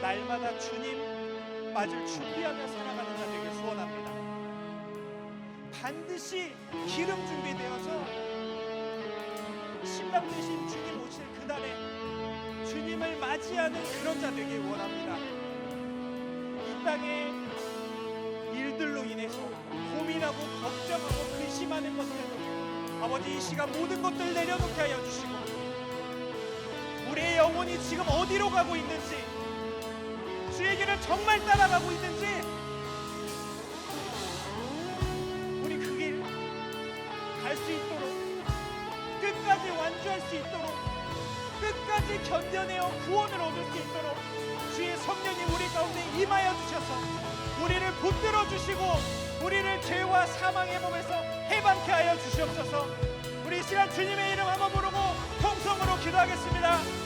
날마다 주님 맞을 준비하며 살아가는 자 되길 소원합니다. 반드시 기름 준비되어서 신랑 되신 주님 오실 그날에 주님을 맞이하는 그런 자 되길 원합니다. 이 땅에 일들로 인해서 고민하고 걱정하고 근심하는 것들, 아버지, 이 시간 모든 것들 내려놓게 하여 주시고, 우리의 영혼이 지금 어디로 가고 있는지, 주의 길을 정말 따라가고 있는지, 우리 그 길 갈 수 있도록, 끝까지 완주할 수 있도록, 끝까지 견뎌내어 구원을 얻을 수 있도록 주의 성령이 우리 가운데 임하여 주셔서 우리를 붙들어 주시고 우리를 죄와 사망의 몸에서 해방케 하여 주시옵소서. 우리 이 시간 주님의 이름 한번 부르고 통성으로 기도하겠습니다.